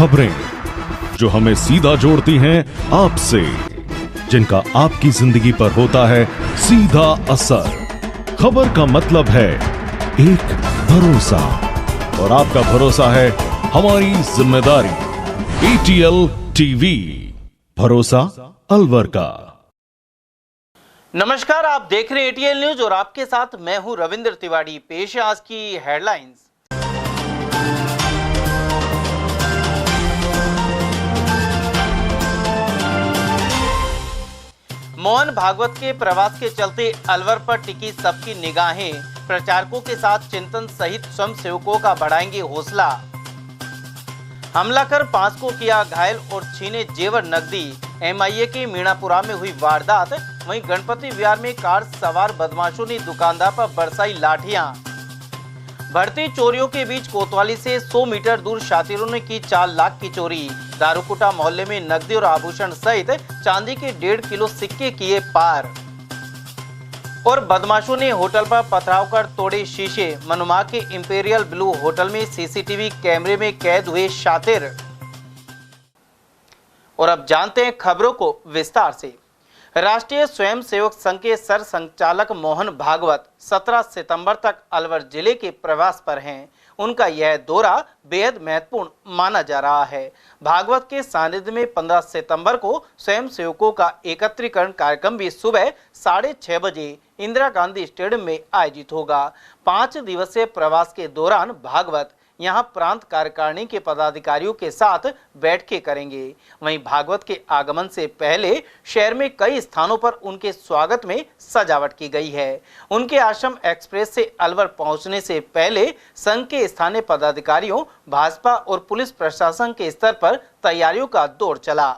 खबरें जो हमें सीधा जोड़ती हैं आपसे, जिनका आपकी जिंदगी पर होता है सीधा असर। खबर का मतलब है एक भरोसा, और आपका भरोसा है हमारी जिम्मेदारी। ATL टीवी, भरोसा अलवर का। नमस्कार, आप देख रहे हैं ATL न्यूज और आपके साथ मैं हूं रविंद्र तिवारी। पेश है आज की हेडलाइंस। मोहन भागवत के प्रवास के चलते अलवर पर टिकी सबकी निगाहें। प्रचारकों के साथ चिंतन सहित स्वयंसेवकों का बढ़ाएंगे हौसला। हमला कर 5 को किया घायल और छीने जेवर नकदी। MIA के मीणापुरा में हुई वारदात। वहीं गणपति विहार में कार सवार बदमाशों ने दुकानदार पर बरसाई लाठियां। बढ़ती चोरियों के बीच कोतवाली से 100 मीटर दूर शातिरों ने की 4 लाख की चोरी। दारूकुटा मोहल्ले में नकदी और आभूषण सहित चांदी के 1.5 किलो सिक्के किए पार। और बदमाशों ने होटल पर पथराव कर तोड़े शीशे। मनुमा के इंपीरियल ब्लू होटल में CCTV कैमरे में कैद हुए शातिर। और अब जानते हैं खबरों को विस्तार से। राष्ट्रीय स्वयंसेवक संघ के सर संचालक मोहन भागवत 17 सितंबर तक अलवर जिले के प्रवास पर हैं। उनका यह दौरा बेहद महत्वपूर्ण माना जा रहा है। भागवत के सानिध्य में 15 सितंबर को स्वयंसेवकों का एकत्रीकरण कार्यक्रम भी सुबह 6:30 बजे इंदिरा गांधी स्टेडियम में आयोजित होगा। 5 दिवसीय प्रवास के दौरान भागवत यहां प्रांत कार्यकारिणी के पदाधिकारियों के साथ बैठकें करेंगे। वहीं भागवत के आगमन से पहले शहर में कई स्थानों पर उनके स्वागत में सजावट की गई है। उनके आश्रम एक्सप्रेस से अलवर पहुंचने से पहले संघ के स्थानीय पदाधिकारियों, भाजपा और पुलिस प्रशासन के स्तर पर तैयारियों का दौर चला।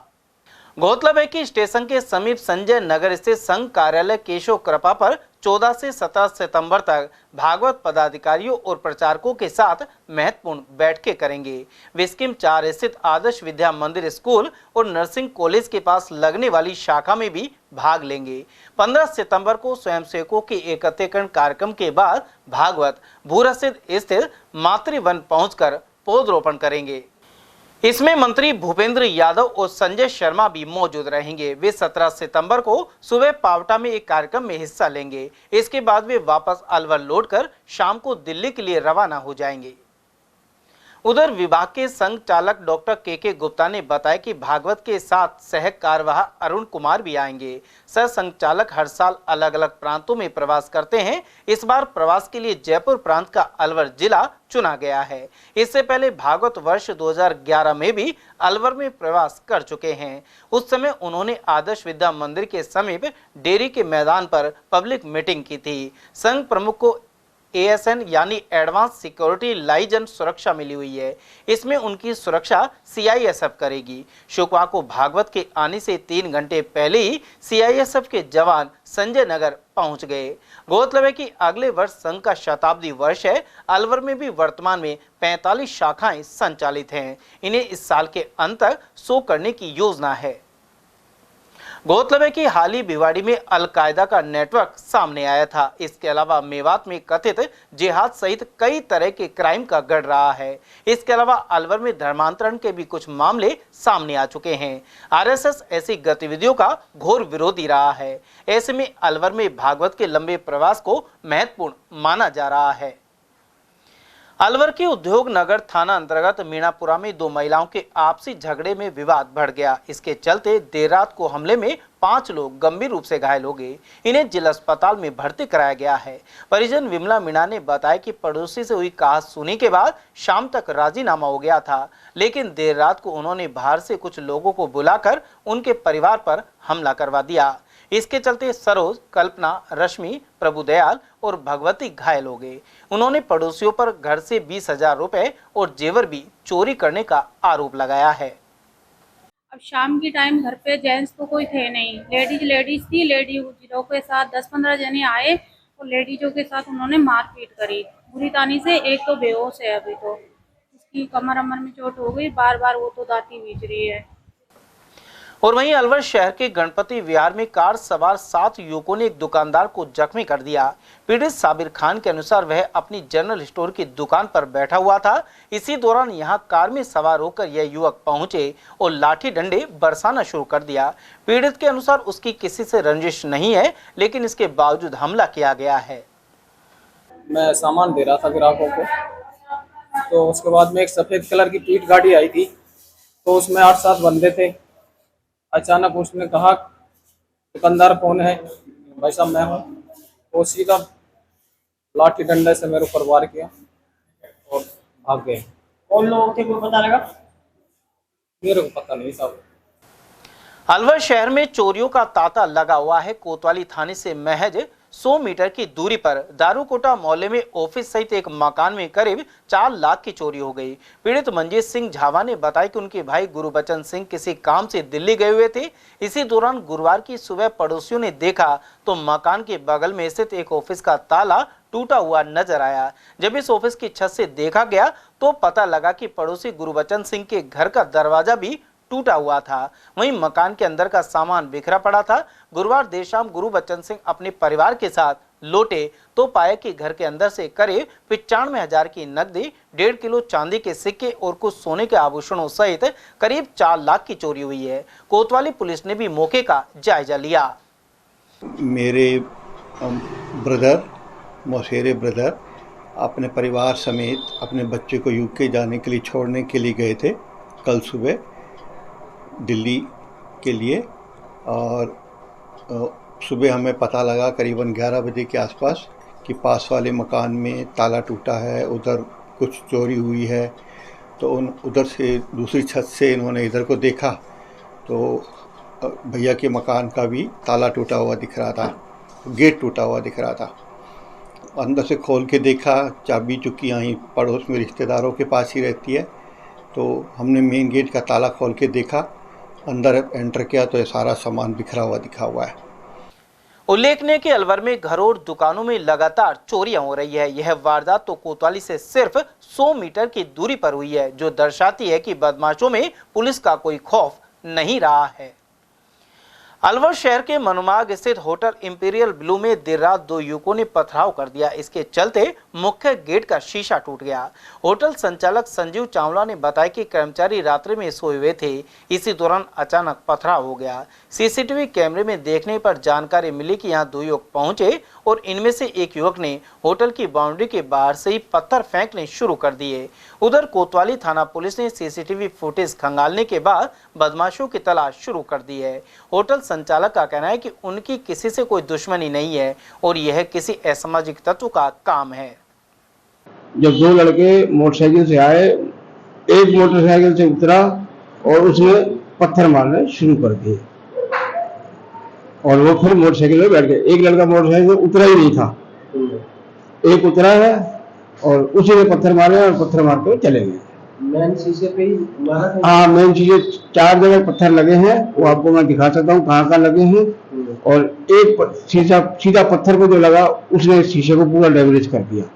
गौरतलब है कि स्टेशन के समीप संजय नगर स्थित संघ कार्यालय केशव कृपा पर 14 से 17 सितंबर तक भागवत पदाधिकारियों और प्रचारकों के साथ महत्वपूर्ण बैठकें करेंगे। वे स्कीम 4 स्थित आदर्श विद्या मंदिर स्कूल और नर्सिंग कॉलेज के पास लगने वाली शाखा में भी भाग लेंगे। 15 सितंबर को स्वयंसेवकों के एकत्रीकरण कार्यक्रम के बाद भागवत भूरसिद्ध स्थित मातृवन पहुंचकर पौधरोपण करेंगे। इसमें मंत्री भूपेंद्र यादव और संजय शर्मा भी मौजूद रहेंगे। वे 17 सितंबर को सुबह पावटा में एक कार्यक्रम में हिस्सा लेंगे। इसके बाद वे वापस अलवर लौटकर शाम को दिल्ली के लिए रवाना हो जाएंगे। उधर विभाग के संघ चालक डॉक्टर के गुप्ता ने बताया कि भागवत के साथ सह कार्यवाह अरुण कुमार भी आएंगे। सह संचालक हर साल अलग अलग प्रांतों में प्रवास करते हैं। इस बार प्रवास के लिए जयपुर प्रांत का अलवर जिला चुना गया है। इससे पहले भागवत वर्ष 2011 में भी अलवर में प्रवास कर चुके हैं। उस समय उन्होंने आदर्श विद्या मंदिर के समीप डेयरी के मैदान पर पब्लिक मीटिंग की थी। संघ प्रमुख को ASN यानी एडवांस सिक्योरिटी लाइजन सुरक्षा मिली हुई है। इसमें उनकी सुरक्षा CISF करेगी। शुक्रवार को भागवत के आने से 3 घंटे पहले ही CISF के जवान संजय नगर पहुंच गए। गौरतलब है कि अगले वर्ष संघ का शताब्दी वर्ष है। अलवर में भी वर्तमान में 45 शाखाएं संचालित हैं। इन्हें इस साल के अंत तक 100 करने की योजना है। गौरतलब है कि हाल ही भिवाड़ी में अलकायदा का नेटवर्क सामने आया था। इसके अलावा मेवात में कथित जिहाद सहित कई तरह के क्राइम का गढ़ रहा है। इसके अलावा अलवर में धर्मांतरण के भी कुछ मामले सामने आ चुके हैं। RSS ऐसी गतिविधियों का घोर विरोधी रहा है। ऐसे में अलवर में भागवत के लंबे प्रवास को महत्वपूर्ण माना जा रहा है। अलवर के उद्योग नगर थाना अंतर्गत मीणापुरा में 2 महिलाओं के आपसी झगड़े में विवाद बढ़ गया। इसके चलते देर रात को हमले में 5 लोग गंभीर रूप से घायल हो गए। इन्हें जिला अस्पताल में भर्ती कराया गया है। परिजन विमला मीणा ने बताया कि पड़ोसी से हुई कहासुनी के बाद शाम तक राजीनामा हो गया था, लेकिन देर रात को उन्होंने बाहर से कुछ लोगों को बुलाकर उनके परिवार पर हमला करवा दिया। इसके चलते सरोज, कल्पना, रश्मि, प्रभुदयाल और भगवती घायल हो गए। उन्होंने पड़ोसियों पर घर से 20,000 रुपए और जेवर भी चोरी करने का आरोप लगाया है। अब शाम की टाइम घर पे जेंट्स तो कोई थे नहीं, लेडीज थी। लेडीजों के साथ 10-15 जने आए और लेडीजों के साथ उन्होंने मारपीट करी बुरी तानी से। एक तो बेहोश है, अभी तो उसकी कमर अमर में चोट हो गई, बार बार वो तो दाती बीच रही है। और वहीं अलवर शहर के गणपति विहार में कार सवार 7 युवकों ने एक दुकानदार को जख्मी कर दिया। पीड़ित साबिर खान के अनुसार वह अपनी जनरल स्टोर की दुकान पर बैठा हुआ था। इसी दौरान यहां कार में सवार होकर यह युवक पहुंचे और लाठी डंडे बरसाना शुरू कर दिया। पीड़ित के अनुसार उसकी किसी से रंजिश नहीं है, लेकिन इसके बावजूद हमला किया गया है। मैं सामान दे रहा था ग्राहकों को, तो उसके बाद में एक सफेद कलर की ट्वीट गाड़ी आई थी, तो उसमें 8-7 बंदे थे। अचानक उसने कहा दुकानदार कौन है, भाई साहब मैं हूँ। तो सीधा लाठी डंडे से मेरे ऊपर वार किया और भाग गए। कौन लोग थे, कोई पता लगा? मेरे को पता नहीं साहब। अलवर शहर में चोरियों का तांता लगा हुआ है। कोतवाली थाने से महज 100 मीटर की दूरी पर दारूकोटा मोहल्ले में ऑफिस सहित एक मकान में करीब 4 लाख की चोरी हो गई। पीड़ित मंजीत सिंह झावा ने बताया कि उनके भाई गुरुबचन सिंह किसी काम से दिल्ली गए हुए थे। इसी दौरान गुरुवार की सुबह पड़ोसियों ने देखा तो मकान के बगल में स्थित एक ऑफिस का ताला टूटा हुआ नजर आया। जब इस ऑफिस की छत से देखा गया तो पता लगा कि पड़ोसी गुरुबचन सिंह के घर का दरवाजा भी टूटा हुआ था। वहीं मकान के अंदर का सामान बिखरा पड़ा था। गुरुवार देर शाम गुरुबचन सिंह अपने परिवार के साथ लौटे तो पाया कि घर के अंदर से करीब 95,000 की नकदी, 1.5 किलो चांदी के सिक्के और कुछ सोने के आभूषणों सहित करीब 4 लाख की चोरी हुई है। कोतवाली पुलिस ने भी मौके का जायजा लिया। मेरे ब्रदर, मौसेरे ब्रदर अपने परिवार समेत अपने बच्चे को यूके जाने के लिए छोड़ने के लिए गए थे कल सुबह दिल्ली के लिए। और सुबह हमें पता लगा करीबन 11 बजे के आसपास कि पास वाले मकान में ताला टूटा है, उधर कुछ चोरी हुई है। तो उधर से दूसरी छत से इन्होंने इधर को देखा तो भैया के मकान का भी ताला टूटा हुआ दिख रहा था, गेट टूटा हुआ दिख रहा था। अंदर से खोल के देखा, चाबी चुकी यहीं पड़ोस में रिश्तेदारों के पास ही रहती है, तो हमने मेन गेट का ताला खोल के देखा, अंदर एंटर किया तो ये सारा सामान बिखरा हुआ दिखा हुआ है। उल्लेखनीय कि अलवर में घरों और दुकानों में लगातार चोरियां हो रही है। यह वारदात तो कोतवाली से सिर्फ 100 मीटर की दूरी पर हुई है, जो दर्शाती है कि बदमाशों में पुलिस का कोई खौफ नहीं रहा है। अलवर शहर के मनुमाग स्थित होटल इंपीरियल ब्लू में देर रात 2 युवकों ने पथराव कर दिया। इसके चलते मुख्य गेट का शीशा टूट गया। होटल संचालक संजीव चावला ने बताया कि कर्मचारी रात्रि में सोए हुए थे। इसी दौरान अचानक पथराव हो गया। सीसीटीवी कैमरे में देखने पर जानकारी मिली कि यहां 2 युवक पहुंचे और इनमें से एक युवक ने होटल की बाउंड्री के बाहर से ही पत्थर फेंकने शुरू कर दिए। उधर कोतवाली थाना पुलिस ने सीसीटीवी फुटेज खंगालने के बाद बदमाशों की तलाश शुरू कर दी है। होटल संचालक का कहना है कि उनकी किसी से कोई दुश्मनी नहीं है और यह किसी असामाजिक तत्व का काम है। जब 2 लड़के मोटरसाइकिल से आए, एक मोटरसाइकिल से उतरा और उसने पत्थर मारने शुरू कर दिए और वो फिर मोटरसाइकिल में बैठ गए। एक लड़का मोटरसाइकिल से उतरा ही नहीं था, एक उतरा है और उसी ने पत्थर मारे और पत्थर मार के चले गए। मेन शीशे पे ही मारा था? हाँ, मेन शीशे 4 जगह पत्थर लगे हैं, वो आपको मैं दिखा सकता हूँ कहाँ लगे हैं। और एक सीधा पत्थर को जो लगा उसने शीशे को पूरा डैमेज कर दिया।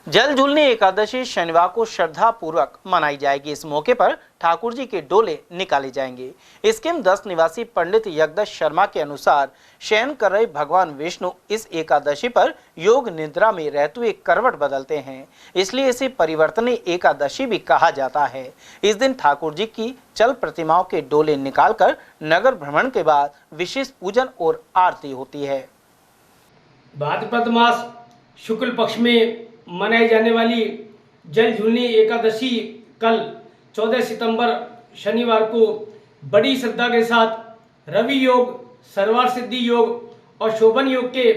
जल झूलनी एकादशी शनिवार को श्रद्धा पूर्वक मनाई जाएगी। इस मौके पर ठाकुर जी के डोले निकाले जाएंगे। स्कीम 10 निवासी पंडित यज्ञदत्त शर्मा के अनुसार शयन कर रहे भगवान विष्णु इस एकादशी पर योग निद्रा में रहते हुए करवट बदलते हैं, इसलिए इसे परिवर्तनी एकादशी भी कहा जाता है। इस दिन ठाकुर जी की चल प्रतिमाओं के डोले निकालकर नगर भ्रमण के बाद विशेष पूजन और आरती होती है। भाद्रपद मास शुक्ल पक्ष में मनाई जाने वाली जल झूलनी एकादशी कल 14 सितंबर शनिवार को बड़ी श्रद्धा के साथ रवि योग, सर्वार्थ सिद्धि योग और शोभन योग के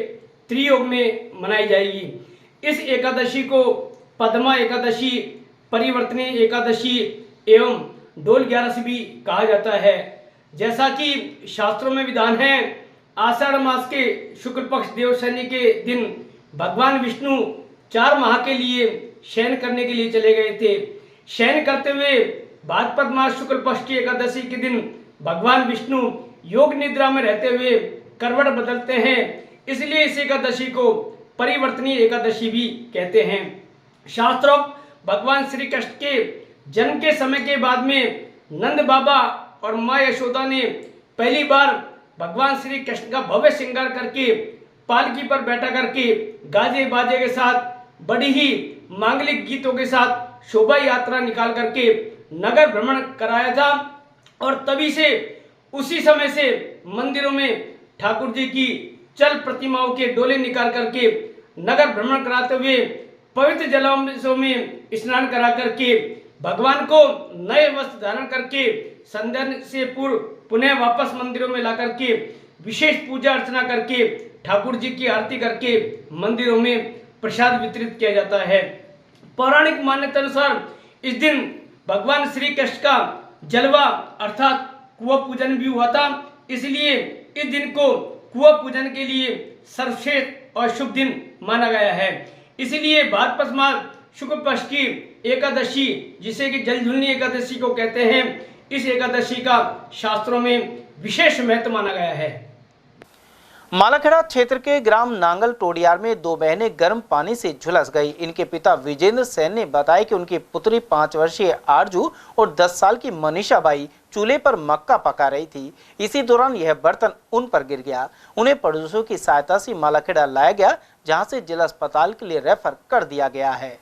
त्रियोग में मनाई जाएगी। इस एकादशी को पद्मा एकादशी, परिवर्तनी एकादशी एवं डोल 11 भी कहा जाता है। जैसा कि शास्त्रों में विधान है, आषाढ़ मास के शुक्ल पक्ष देवशनि के दिन भगवान विष्णु 4 माह के लिए शयन करने के लिए चले गए थे। शयन करते हुए भाद्रपद मास शुक्ल पक्ष की एकादशी के दिन भगवान विष्णु योग निद्रा में रहते हुए करवट बदलते हैं, इसलिए इस एकादशी को परिवर्तनीय एकादशी भी कहते हैं। शास्त्रोक्त भगवान श्री कृष्ण के जन्म के समय के बाद में नंद बाबा और माँ यशोदा ने पहली बार भगवान श्री कृष्ण का भव्य श्रृंगार करके पालकी पर बैठा करके गाजे बाजे के साथ बड़ी ही मांगलिक गीतों के साथ शोभा यात्रा निकाल करके नगर भ्रमण कराया था। और तभी से उसी समय से मंदिरों में ठाकुर जी की चल प्रतिमाओं के डोले निकाल करके नगर भ्रमण कराते हुए पवित्र जलांशों में स्नान करा करके भगवान को नए वस्त्र धारण करके संध्या से पूर्व पुनः वापस मंदिरों में ला करके विशेष पूजा अर्चना करके ठाकुर जी की आरती करके मंदिरों में प्रसाद वितरित किया जाता है। पौराणिक मान्यता अनुसार इस दिन भगवान श्री कृष्ण का जलवा अर्थात कुआं पूजन भी हुआ था, इसलिए इस दिन को कुआं पूजन के लिए सर्वश्रेष्ठ और शुभ दिन माना गया है। इसलिए भाद्रपद मास शुक्ल पक्ष की एकादशी, जिसे कि जल झुलनी एकादशी को कहते हैं, इस एकादशी का शास्त्रों में विशेष महत्व माना गया है। मालाखेड़ा क्षेत्र के ग्राम नांगल टोडियार में दो बहनें गर्म पानी से झुलस गई। इनके पिता विजेंद्र सेन ने बताया कि उनकी पुत्री 5 वर्षीय आरजू और 10 साल की मनीषा बाई चूल्हे पर मक्का पका रही थी। इसी दौरान यह बर्तन उन पर गिर गया। उन्हें पड़ोसियों की सहायता से मालाखेड़ा लाया गया, जहां से जिला अस्पताल के लिए रेफर कर दिया गया है।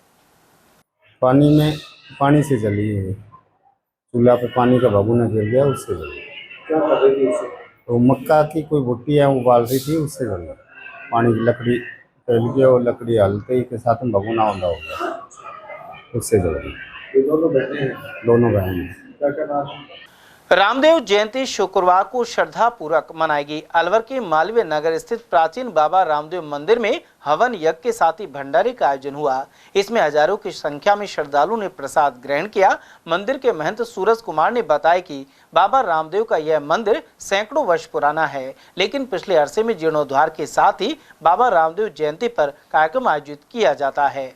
पानी से जली है, चूल्हा पे पानी का भगोना गिर गया, उससे जली। क्या कर रही थी उसे? तो मक्का की कोई भुट्टी है उबाल रही थी, उससे जल गया। पानी की लकड़ी फैल गया और लकड़ी हलते ही के साथ में भगोना हो गया, उससे जल गई। ये दोनों बहनें हैं? दोनों बहन हैं। क्या क्या नाम है? रामदेव जयंती शुक्रवार को श्रद्धापूर्वक मनाएगी। अलवर के मालवीय नगर स्थित प्राचीन बाबा रामदेव मंदिर में हवन यज्ञ के साथ ही भंडारे का आयोजन हुआ। इसमें हजारों की संख्या में श्रद्धालुओं ने प्रसाद ग्रहण किया। मंदिर के महंत सूरज कुमार ने बताया कि बाबा रामदेव का यह मंदिर सैकड़ों वर्ष पुराना है, लेकिन पिछले अरसे में जीर्णोद्धार के साथ ही बाबा रामदेव जयंती पर कार्यक्रम आयोजित किया जाता है।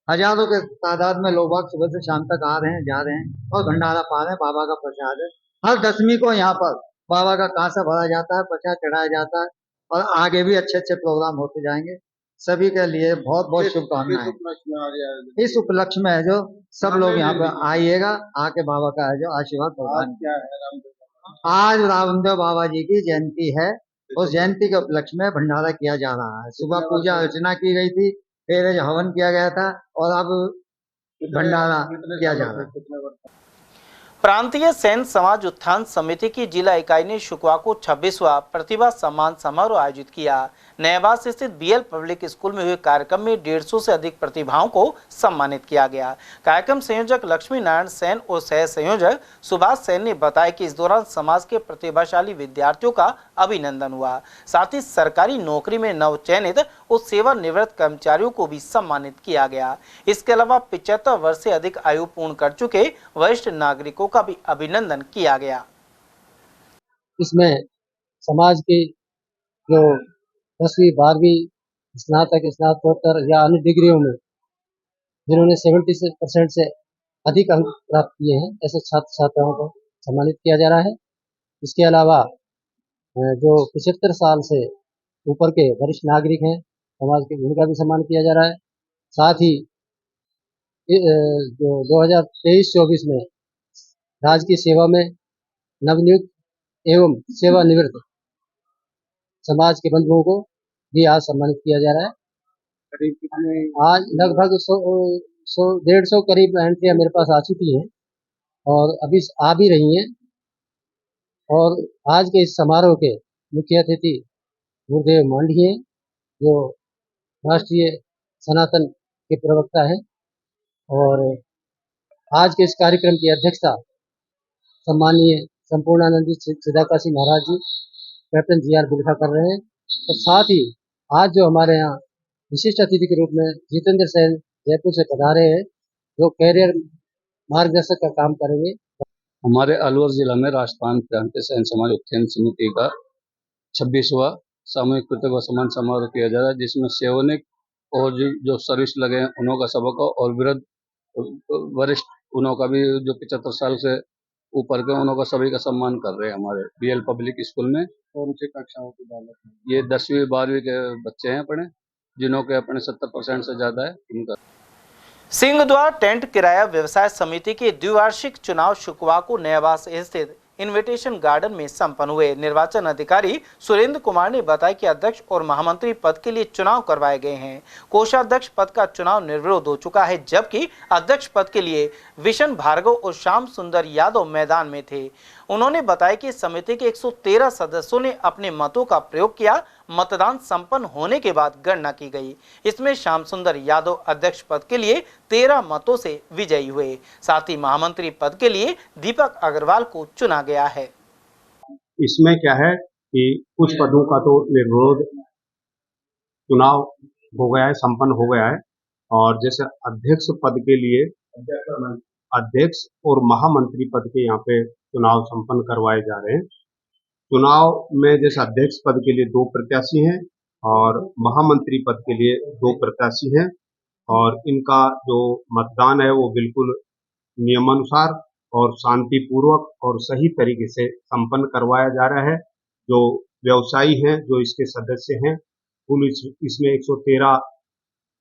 हजारों के तादाद में लोग सुबह से शाम तक आ रहे हैं, जा रहे हैं और भंडारा पा रहे हैं। बाबा का प्रसाद है। हर दशमी को यहाँ पर बाबा का कांसा भरा जाता है, प्रसाद चढ़ाया जाता है और आगे भी अच्छे अच्छे प्रोग्राम होते जाएंगे। सभी के लिए बहुत बहुत शुभकामनाएं। इस उपलक्ष्य में है जो सब लोग यहाँ पर आइएगा, आके बाबा का है जो आशीर्वाद प्रदान। आज रामदेव बाबा जी की जयंती है। उस जयंती के उपलक्ष्य में भंडारा किया जा रहा है। सुबह पूजा अर्चना की गई थी, फिर हवन किया गया था और अब भंडारा किया जा रहा है। प्रांतीय सैन्य समाज उत्थान समिति की जिला इकाई ने शुक्रवार को 26वां प्रतिभा सम्मान समारोह आयोजित किया। नयाबास स्थित बीएल पब्लिक स्कूल में हुए कार्यक्रम में 150 से अधिक प्रतिभाओं को सम्मानित किया गया। कार्यक्रम संयोजक लक्ष्मी नारायण सेन और सह संयोजक सुभाष सेन ने बताया कि इस दौरान समाज के प्रतिभाशाली विद्यार्थियों का अभिनंदन हुआ। साथ ही सरकारी नौकरी में नवचयनित और सेवानिवृत्त कर्मचारियों को भी सम्मानित किया गया। इसके अलावा 75 वर्ष से अधिक आयु पूर्ण कर चुके वरिष्ठ नागरिकों का भी अभिनंदन किया गया। इसमें समाज की जो 10वीं 12वीं स्नातक स्नातकोत्तर या अन्य डिग्रियों में जिन्होंने 70% से अधिक अंक प्राप्त किए हैं, ऐसे छात्र छात्राओं को सम्मानित किया जा रहा है। इसके अलावा जो 75 साल से ऊपर के वरिष्ठ नागरिक हैं, समाज के उनका भी सम्मान किया जा रहा है। साथ ही जो 2023-24 में राज्य की सेवा में नवनियुक्त एवं सेवानिवृत्त समाज के बंधुओं को भी आज सम्मानित किया जा रहा है। करीब कितने? आज लगभग 100-150 करीब एंट्रियां मेरे पास आ चुकी हैं और अभी आ भी रही हैं। और आज के इस समारोह के मुख्य अतिथि गुरुदेव मांडीय, जो राष्ट्रीय सनातन के प्रवक्ता है, और आज के इस कार्यक्रम की अध्यक्षता सम्मानीय संपूर्णानंद सिद्धाकाशी महाराज जी, कैप्टन जी.आर. बिलखा कर रहे हैं। और साथ ही आज जो हमारे यहाँ विशिष्ट अतिथि के रूप में जितेंद्र सेन जयपुर से पधारे हैं, जो कैरियर मार्गदर्शक का काम करेंगे। हमारे अलवर जिला में राष्ट्रपाल प्रांतीय सैन्य समाज उत्थान समिति का 26वां सामूहिक प्रतिभा सम्मान समारोह किया जा रहा है, जिसमें सैनिक और जो सर्विस लगे हैं उनों का सबका और वृद्ध वरिष्ठ उनों का भी, जो 75 साल से ऊपर के उनों का सभी का सम्मान कर रहे हैं हमारे बीएल पब्लिक स्कूल में। कौन सी कक्षाओं की बालक हैं? ये 10वीं 12वीं के बच्चे हैं अपने, जिन्हों के अपने 70% से ज्यादा है उनका। सिंहद्वार टेंट किराया व्यवसाय समिति के द्विवार्षिक चुनाव शुक्रवार को नयाबास स्थित इन्विटेशन गार्डन में संपन्न हुए। निर्वाचन अधिकारी सुरेंद्र कुमार ने बताया कि अध्यक्ष और महामंत्री पद के लिए चुनाव करवाए गए हैं। कोषाध्यक्ष पद का चुनाव निर्विरोध हो चुका है, जबकि अध्यक्ष पद के लिए विशन भार्गव और श्याम सुंदर यादव मैदान में थे। उन्होंने बताया कि समिति के 113 सदस्यों ने अपने मतों का प्रयोग किया। मतदान संपन्न होने के बाद गणना की गई। इसमें श्याम सुंदर यादव अध्यक्ष पद के लिए 13 मतों से विजयी हुए। साथ ही महामंत्री पद के लिए दीपक अग्रवाल को चुना गया है। इसमें क्या है कि कुछ पदों का तो निर्विरोध चुनाव हो गया है, संपन्न हो गया है, और जैसे अध्यक्ष पद के लिए अध्यक्ष और महामंत्री पद के यहाँ पे चुनाव संपन्न करवाए जा रहे हैं। चुनाव में जैसे अध्यक्ष पद के लिए 2 प्रत्याशी हैं और महामंत्री पद के लिए 2 प्रत्याशी हैं, और इनका जो मतदान है वो बिल्कुल नियमानुसार और शांतिपूर्वक और सही तरीके से संपन्न करवाया जा रहा है। जो व्यवसायी हैं, जो इसके सदस्य हैं, कुल इसमें 113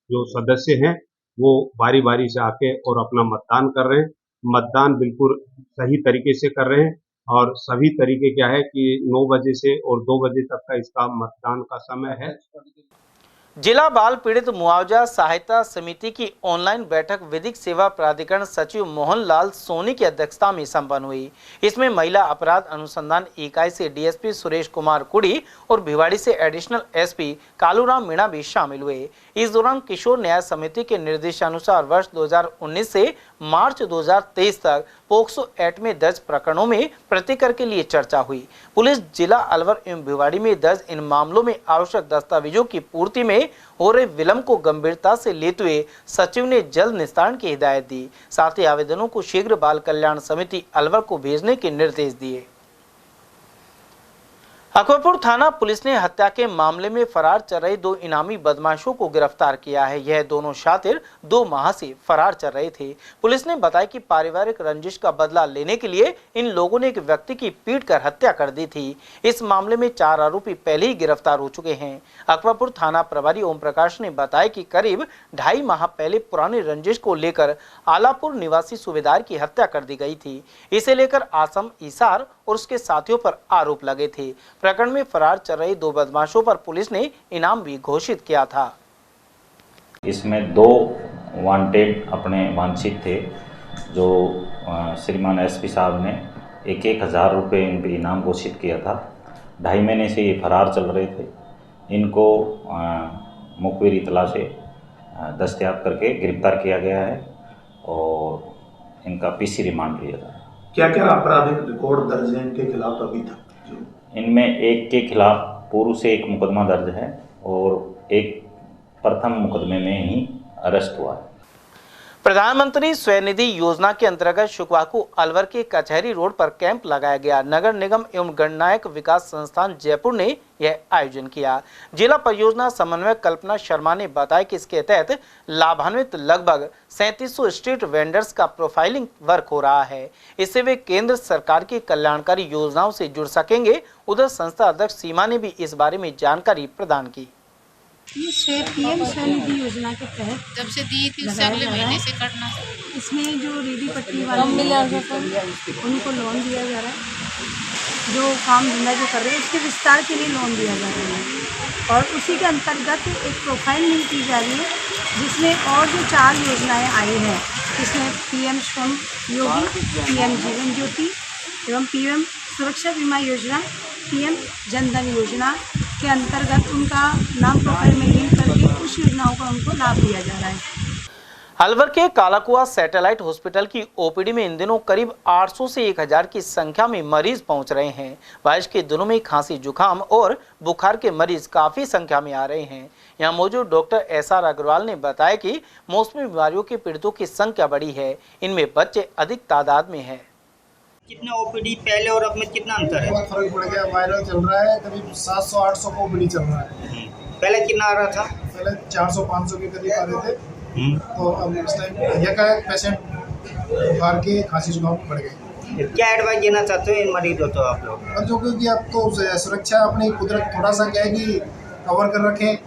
जो सदस्य हैं वो बारी बारी से आके और अपना मतदान कर रहे हैं। मतदान बिल्कुल सही तरीके से कर रहे हैं, और सभी तरीके क्या है कि 9 बजे से और 2 बजे तक का इसका मतदान का समय है। जिला बाल पीड़ित मुआवजा सहायता समिति की ऑनलाइन बैठक विधिक सेवा प्राधिकरण सचिव मोहन लाल सोनी की अध्यक्षता में संपन्न हुई। इसमें महिला अपराध अनुसंधान इकाई से डीएसपी सुरेश कुमार कुड़ी और भिवाड़ी से एडिशनल एसपी कालूराम मीणा भी शामिल हुए। इस दौरान किशोर न्याय समिति के निर्देशानुसार वर्ष 2019 से मार्च 2023 तक पोक्सो एक्ट में दर्ज प्रकरणों में प्रतिकर के लिए चर्चा हुई। पुलिस जिला अलवर एवं भिवाड़ी में दर्ज इन मामलों में आवश्यक दस्तावेजों की पूर्ति में हो रहे विलंब को गंभीरता से लेते हुए सचिव ने जल्द निस्तारण की हिदायत दी। साथ ही आवेदनों को शीघ्र बाल कल्याण समिति अलवर को भेजने के निर्देश दिए। अकबरपुर थाना पुलिस ने हत्या के मामले में फरार चल रहे 2 इनामी बदमाशों को गिरफ्तार किया है। यह दोनों शातिर 2 माह से फरार चल रहे थे। पुलिस ने बताया कि पारिवारिक रंजिश का बदला लेने के लिए इन लोगों ने एक व्यक्ति की पीटकर हत्या कर दी थी। इस मामले में 4 आरोपी पहले ही गिरफ्तार हो चुके हैं। अकबरपुर थाना प्रभारी ओम प्रकाश ने बताया कि करीब 2.5 माह पहले पुरानी रंजिश को लेकर आलापुर निवासी सूबेदार की हत्या कर दी गई थी। इसे लेकर आसम ईसार और उसके साथियों पर आरोप लगे थे। प्रकरण में फरार चल रहे 2 बदमाशों पर पुलिस ने इनाम भी घोषित किया था। इसमें 2 वांटेड अपने वांछित थे, जो श्रीमान एसपी साहब ने 1,000 रुपये इन पर इनाम घोषित किया था। 2.5 महीने से ये फरार चल रहे थे। इनको मुखबिर इतला से दस्तयाब करके गिरफ्तार किया गया है और इनका पीसी रिमांड लिया था। क्या क्या आपराधिक रिकॉर्ड दर्ज है इनके खिलाफ अभी तक? इनमें एक के खिलाफ पूर्व से एक मुकदमा दर्ज है और एक प्रथम मुकदमे में ही अरेस्ट हुआ है। प्रधानमंत्री स्वनिधि योजना के अंतर्गत शुक्रवार को अलवर के कचहरी रोड पर कैंप लगाया गया। नगर निगम एवं गणनायक विकास संस्थान जयपुर ने यह आयोजन किया। जिला परियोजना समन्वयक कल्पना शर्मा ने बताया कि इसके तहत लाभान्वित लगभग 3700 स्ट्रीट वेंडर्स का प्रोफाइलिंग वर्क हो रहा है। इससे वे केंद्र सरकार की कल्याणकारी योजनाओं से जुड़ सकेंगे। उधर संस्था अध्यक्ष सीमा ने भी इस बारे में जानकारी प्रदान की। ये पीएम स्वनिधि योजना के तहत जब से दी थी उससे अगले महीने से करना। इसमें जो रेडी पट्टी वाले उनको लोन दिया जा रहा है, जो काम धंधा जो कर रहे हैं उसके विस्तार के लिए लोन दिया जा रहा है, और उसी के अंतर्गत एक प्रोफाइल लिंक की जा रही है, जिसमें और जो 4 योजनाएं आई हैं, जिसमें पीएम श्रम योगी, पीएम जीवन ज्योति एवं पीएम सुरक्षा बीमा योजना, पीएम जनधन योजना के अंतर्गत उनका नाम प्रोफाइल में लिंक करके उस योजनाओं का उनको लाभ दिया जा रहा है। अलवर के कालाकुआ सैटेलाइट हॉस्पिटल की ओपीडी में इन दिनों करीब 800 से 1000 की संख्या में मरीज पहुंच रहे हैं। बारिश के दिनों में खांसी, जुकाम और बुखार के मरीज काफी संख्या में आ रहे हैं। यहां मौजूद डॉक्टर एसआर अग्रवाल ने बताया कि मौसमी बीमारियों के पीड़ितों की संख्या बढ़ी है। इनमें बच्चे अधिक तादाद में है। कितना ओपीडी पहले और अब में कितना अंतर है? बहुत फर्क पड़ गया। वायरल चल रहा है, करीब 700-800 का ओपीडी चल रहा है। पहले कितना आ रहा था? पहले 400-500 के करीब आ रहे थे, तो अब इस टाइम यह का पेशेंट बुखार के खांसी जुकाम बढ़ गए। क्या एडवाइस देना चाहते हो इन मरीजों तो आप लोग? जो क्योंकि अब तो सुरक्षा अपनी कुदरत थोड़ा सा क्या है कि कवर कर रखें,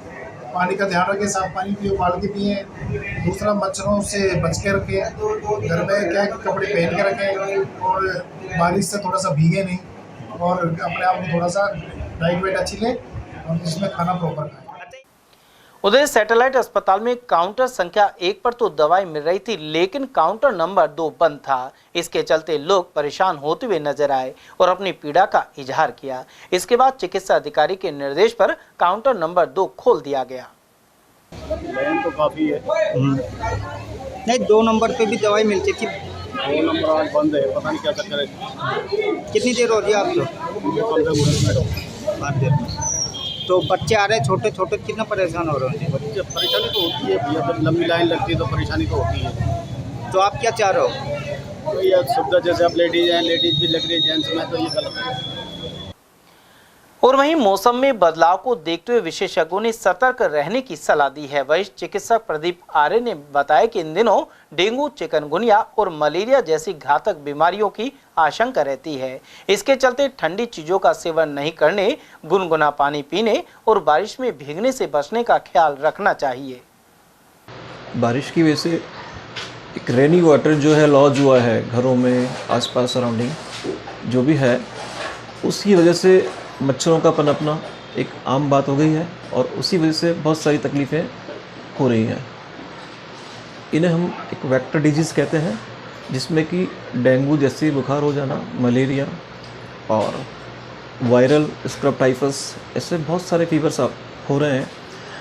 पानी का ध्यान रखें, साफ पानी पियो, उबाल के पिए। दूसरा, मच्छरों से बच के रखें। घर में क्या है कि कपड़े पहन के रखें और बारिश से थोड़ा सा भीगे नहीं, और अपने आप को थोड़ा सा डाइट वेट अच्छी लें और इसमें खाना प्रॉपर खाएं। उधर सैटेलाइट अस्पताल में काउंटर संख्या 1 पर तो दवाई मिल रही थी, लेकिन काउंटर नंबर 2 बंद था। इसके चलते लोग परेशान होते हुए नजर आए और अपनी पीड़ा का इजहार किया। इसके बाद चिकित्सा अधिकारी के निर्देश पर काउंटर नंबर 2 खोल दिया गया। लाइन तो काफी है। नहीं, 2 नंबर पे भी दवाई मिलती थी। 2 नंबर आज बंद है, पता नहीं क्या चक्कर है। कितनी देर हो गई आपको? तो बच्चे आ रहे हैं छोटे छोटे, कितना परेशान हो रहे हैं? बच्चे परेशानी तो होती है भैया, जब लंबी लाइन लगती है तो परेशानी तो होती है। तो आप क्या चाह रहे हो? तो ये सुविधा जैसे अब लेडीज हैं, लेडीज भी लग रही है, जेंट्स में, तो ये गलत है। और वहीं मौसम में बदलाव को देखते हुए विशेषज्ञों ने सतर्क रहने की सलाह दी है। वरिष्ठ चिकित्सक प्रदीप आर्य ने बताया कि इन दिनों डेंगू, चिकनगुनिया और मलेरिया जैसी घातक बीमारियों की आशंका रहती है। इसके चलते ठंडी चीजों का सेवन नहीं करने, गुनगुना पानी पीने और बारिश में भीगने से बचने का ख्याल रखना चाहिए। बारिश की वजह से एक रेनी वाटर जो है लॉज हुआ है घरों में, आसपास सराउंडिंग जो भी है, उसकी वजह से मच्छरों का पनपना एक आम बात हो गई है और उसी वजह से बहुत सारी तकलीफ़ें हो रही हैं। इन्हें हम एक वेक्टर डिजीज़ कहते हैं, जिसमें कि डेंगू जैसे बुखार हो जाना, मलेरिया और वायरल स्क्रब टाइफस, ऐसे बहुत सारे फीवर्स हो रहे हैं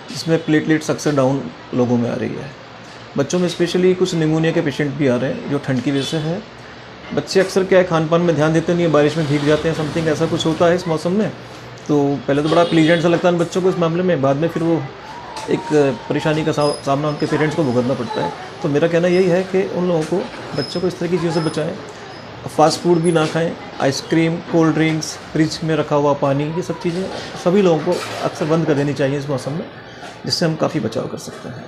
जिसमें प्लेटलेट्स अक्सर डाउन लोगों में आ रही है। बच्चों में स्पेशली कुछ निमोनिया के पेशेंट भी आ रहे हैं जो ठंड की वजह से है। बच्चे अक्सर क्या है, खान पान में ध्यान देते नहीं है, बारिश में भीग जाते हैं, समथिंग ऐसा कुछ होता है इस मौसम में। तो पहले तो बड़ा प्लीजेंट सा लगता है बच्चों को इस मामले में, बाद में फिर वो एक परेशानी का सामना उनके पेरेंट्स को भुगतना पड़ता है। तो मेरा कहना यही है कि उन लोगों को, बच्चों को इस तरह की चीज़ों से बचाएं। फास्ट फूड भी ना खाएं, आइसक्रीम, कोल्ड ड्रिंक्स, फ्रिज में रखा हुआ पानी, ये सब चीज़ें सभी लोगों को अक्सर बंद कर देनी चाहिए इस मौसम में, जिससे हम काफ़ी बचाव कर सकते हैं।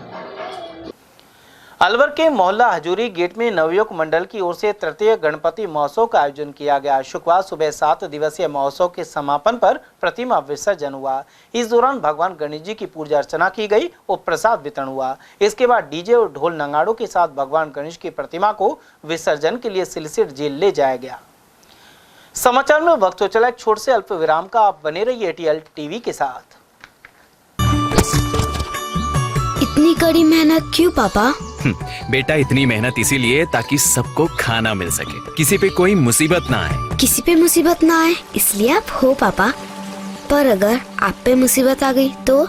अलवर के मोहल्ला हजूरी गेट में नवयुवक मंडल की ओर से तृतीय गणपति महोत्सव का आयोजन किया गया। शुक्रवार सुबह 7 दिवसीय महोत्सव के समापन पर प्रतिमा विसर्जन हुआ। इस दौरान भगवान गणेश जी की पूजा अर्चना की गई और प्रसाद वितरण हुआ। इसके बाद डीजे और ढोल नगाड़ों के साथ भगवान गणेश की प्रतिमा को विसर्जन के लिए सिलसिट जेल ले जाया गया। समाचार में वक्त हो चला एक छोटे से अल्प विराम का। आप बने रहिए एटीएल टीवी के साथ। इतनी कड़ी मेहनत क्यों पापा? बेटा, इतनी मेहनत इसीलिए ताकि सबको खाना मिल सके, किसी पे कोई मुसीबत ना आए। किसी पे मुसीबत ना आए इसलिए आप हो पापा, पर अगर आप पे मुसीबत आ गई तो?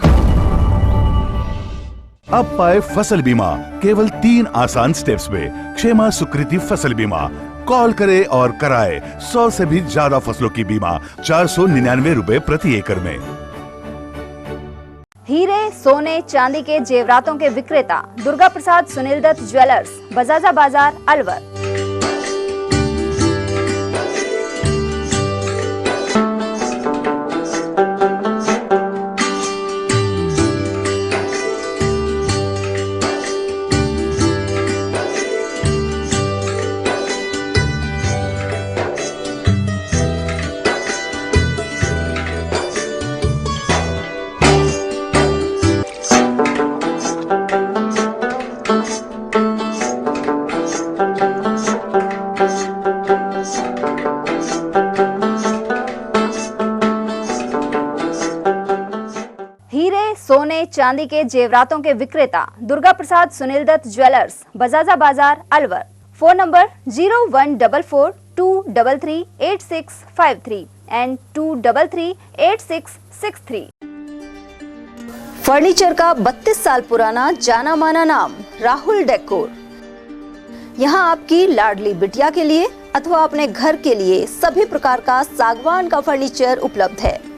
अब पाए फसल बीमा केवल 3 आसान स्टेप्स में। क्षेमा सुकृति फसल बीमा। कॉल करे और कराए 100 से भी ज्यादा फसलों की बीमा 499 रुपए प्रति एकड़ में। हीरे, सोने, चांदी के जेवरातों के विक्रेता दुर्गा प्रसाद सुनील दत्त ज्वेलर्स, बजाजा बाजार, अलवर। सोने चांदी के जेवरातों के विक्रेता दुर्गा प्रसाद सुनील दत्त ज्वेलर्स, बजाजा बाजार, Alwar. Phone number 0144233863 and 2338663। Furniture का 32 साल पुराना जाना माना नाम राहुल डेकोर। यहाँ आपकी लाडली बिटिया के लिए अथवा अपने घर के लिए सभी प्रकार का सागवान का फर्नीचर उपलब्ध है।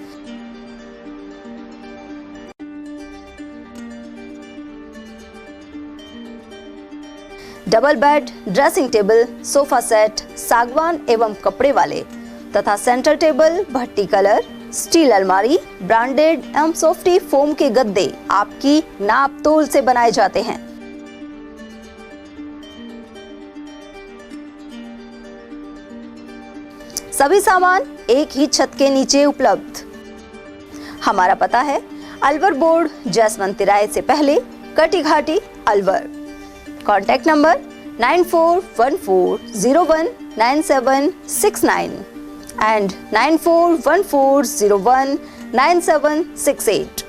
Double bed, dressing table, sofa set सागवान एवं कपड़े वाले तथा सेंटर टेबल, भट्टी कलर, स्टील अलमारी, ब्रांडेड एवं सॉफ्टी फोम के गद्दे आपकी नाप तोल से बनाए जाते हैं। सभी सामान एक ही छत के नीचे उपलब्ध। हमारा पता है अलवर बोर्ड जसवंत तिराहे से पहले Kati Ghati Alwar. Contact number 9414019769 and 9414019768।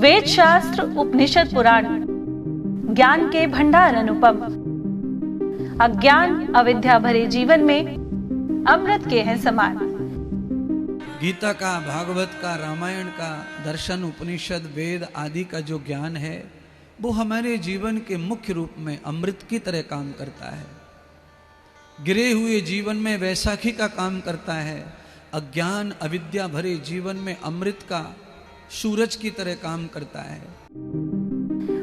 वेद शास्त्र उपनिषद पुराण ज्ञान के भंडार अनुपम। अज्ञान अविद्या भरे जीवन में अमृत के हैं समान। गीता का, भागवत का, रामायण का, दर्शन, उपनिषद, वेद आदि का जो ज्ञान है वो हमारे जीवन के मुख्य रूप में अमृत की तरह काम करता है। गिरे हुए जीवन में वैसाखी का काम करता है। अज्ञान अविद्या भरे जीवन में अमृत का सूरज की तरह काम करता है।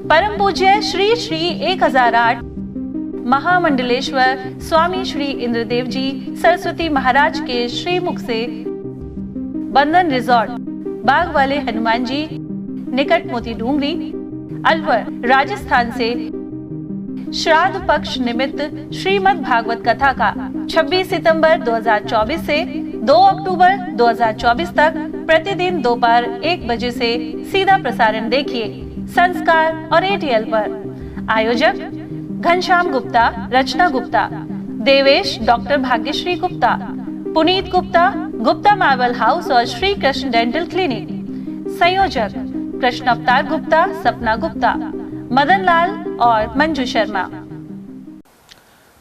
परम पूज्य श्री श्री 1008 महामंडलेश्वर स्वामी श्री इंद्रदेव जी सरस्वती महाराज के श्रीमुख से बंधन रिजॉर्ट बाग वाले हनुमान जी निकट मोती डूंगरी अलवर राजस्थान से श्राद्ध पक्ष निमित्त श्रीमद् भागवत कथा का 26 सितंबर 2024 से 2 अक्टूबर 2024 तक प्रतिदिन दोपहर 1 बजे से सीधा प्रसारण देखिए संस्कार और ATL पर। आयोजक Ghanshyam Gupta, Rachna Gupta, Devesh doctor Bhagyashree Gupta, Puneet Gupta, Gupta marble house और श्री कृष्ण डेंटल क्लिनिक। संयोजक कृष्ण अवतार गुप्ता, सपना गुप्ता, मदन लाल और मंजू शर्मा।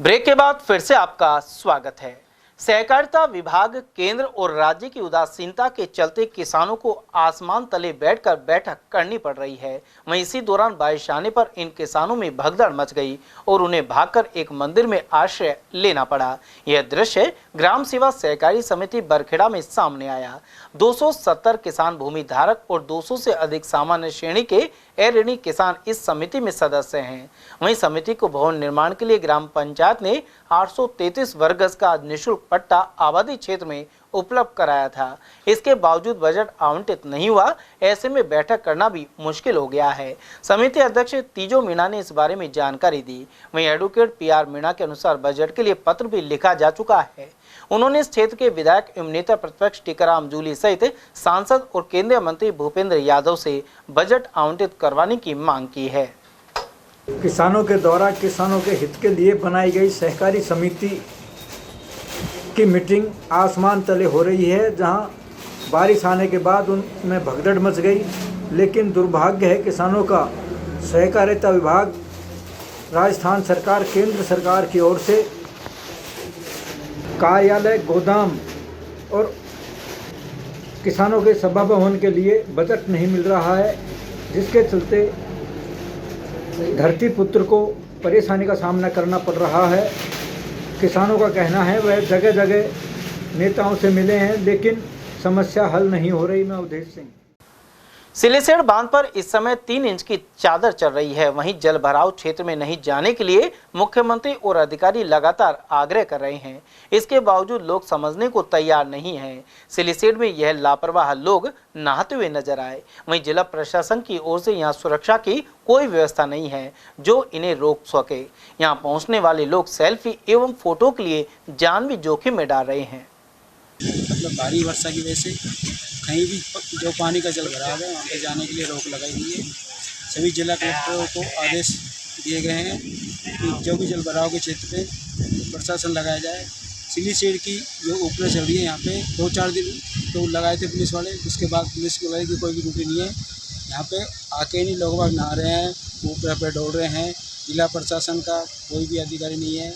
ब्रेक के बाद फिर से आपका स्वागत है। सहकारिता विभाग केंद्र और राज्य की उदासीनता के चलते किसानों को आसमान तले बैठकर बैठक करनी पड़ रही है। वहीं इसी दौरान बारिश आने पर इन किसानों में भगदड़ मच गई और उन्हें भागकर एक मंदिर में आश्रय लेना पड़ा। यह दृश्य ग्राम सेवा सहकारी समिति बरखेड़ा में सामने आया। 270 किसान भूमि धारक और 200 से अधिक सामान्य श्रेणी के अऋणी किसान इस समिति में सदस्य हैं। वहीं समिति को भवन निर्माण के लिए ग्राम पंचायत ने 833 वर्ग गज का निःशुल्क पट्टा आबादी क्षेत्र में उपलब्ध कराया था। इसके बावजूद बजट आवंटित नहीं हुआ। ऐसे में बैठक करना भी मुश्किल हो गया है। समिति अध्यक्ष तीजो मीणा ने इस बारे में जानकारी दी। वहीं एडवोकेट PR मीणा के अनुसार बजट के लिए पत्र भी लिखा जा चुका है। उन्होंने इस क्षेत्र के विधायक एवं नेता प्रतिपक्ष टीकाराम जूली सहित सांसद और केंद्रीय मंत्री भूपेंद्र यादव से बजट आवंटित करवाने की मांग की है। किसानों के द्वारा किसानों के हित के लिए बनाई गई सहकारी समिति की मीटिंग आसमान तले हो रही है, जहां बारिश आने के बाद उनमें भगदड़ मच गई। लेकिन दुर्भाग्य है किसानों का, सहकारिता विभाग राजस्थान सरकार केंद्र सरकार की ओर से कार्यालय, गोदाम और किसानों के सभा भवन के लिए बजट नहीं मिल रहा है, जिसके चलते धरती पुत्र को परेशानी का सामना करना पड़ रहा है। किसानों का कहना है वह जगह जगह नेताओं से मिले हैं, लेकिन समस्या हल नहीं हो रही। मैं अवधेश सिंह। सिलीसेड़ बांध पर इस समय 3 इंच की चादर चल रही है। वहीं जल भराव क्षेत्र में नहीं जाने के लिए मुख्यमंत्री और अधिकारी लगातार आग्रह कर रहे हैं। इसके बावजूद लोग समझने को तैयार नहीं हैं। सिलीसेड़ में यह लापरवाह लोग नहाते हुए नजर आए। वहीं जिला प्रशासन की ओर से यहां सुरक्षा की कोई व्यवस्था नहीं है जो इन्हें रोक सके। यहां पहुंचने वाले लोग सेल्फी एवं फोटो के लिए जान भी जोखिम में डाल रहे हैं। मतलब भारी वर्षा की वजह से कहीं भी जो पानी का जल भराव है वहाँ पे जाने के लिए रोक लगाई हुई है। सभी जिला कलेक्टरों को आदेश दिए गए हैं कि जो भी जल भराव के क्षेत्र पे प्रशासन लगाया जाए। सिलीसेड़ की जो ओपनर चल रही है यहाँ पे 2-4 दिन तो लगाए थे पुलिस वाले, उसके बाद पुलिस को लगे कि कोई भी ड्यूटी नहीं है यहाँ पे, आके नहीं लोग बाग नहा रहे हैं, ऊपर पे डोल रहे हैं। जिला प्रशासन का कोई भी अधिकारी नहीं है।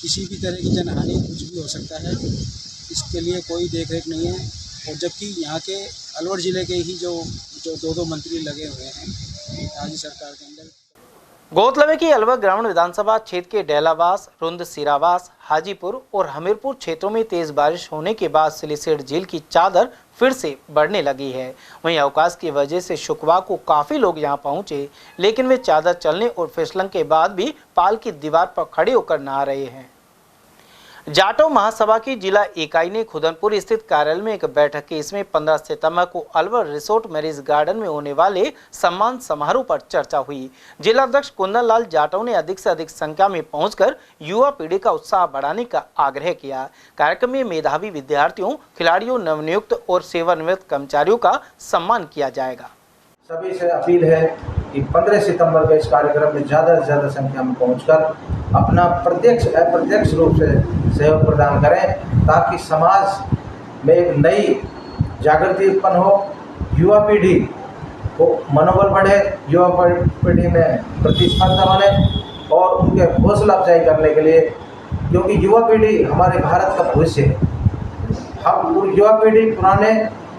किसी भी तरह की जनहानि कुछ भी हो सकता है, इसके लिए कोई देख रेख नहीं है। और जबकि यहाँ के अलवर ज़िले के ही जो 2 मंत्री लगे हुए हैं राज्य सरकार के अंदर। गौरतलब है कि अलवर ग्रामीण विधानसभा क्षेत्र के डेलावास, रुंद, सिरावास, हाजीपुर और हमीरपुर क्षेत्रों में तेज बारिश होने के बाद सिलीसेड़ झील की चादर फिर से बढ़ने लगी है। वहीं अवकाश की वजह से शुक्रवार को काफ़ी लोग यहां पहुंचे, लेकिन वे चादर चलने और फिसलन के बाद भी पाल की दीवार पर खड़े होकर नहा रहे हैं। जाटो महासभा की जिला इकाई ने खुदनपुर स्थित कार्यालय में एक बैठक की। इसमें 15 सितंबर को अलवर रिसोर्ट मैरिज गार्डन में होने वाले सम्मान समारोह पर चर्चा हुई। जिला अध्यक्ष कुंदन लाल जाटो ने अधिक से अधिक संख्या में पहुंचकर युवा पीढ़ी का उत्साह बढ़ाने का आग्रह किया। कार्यक्रम में मेधावी विद्यार्थियों, खिलाड़ियों, नवनियुक्त और सेवानिवृत्त कर्मचारियों का सम्मान किया जाएगा। सभी से अपील है कि 15 सितंबर के इस कार्यक्रम में ज़्यादा से ज़्यादा संख्या में पहुंचकर अपना प्रत्यक्ष अप्रत्यक्ष रूप से सहयोग प्रदान करें, ताकि समाज में एक नई जागृति उत्पन्न हो, युवा पीढ़ी को मनोबल बढ़े, युवा पीढ़ी में प्रतिस्पर्धा बने और उनके हौसला अफजाई करने के लिए, क्योंकि युवा पीढ़ी हमारे भारत का भविष्य है। हम युवा पीढ़ी पुराने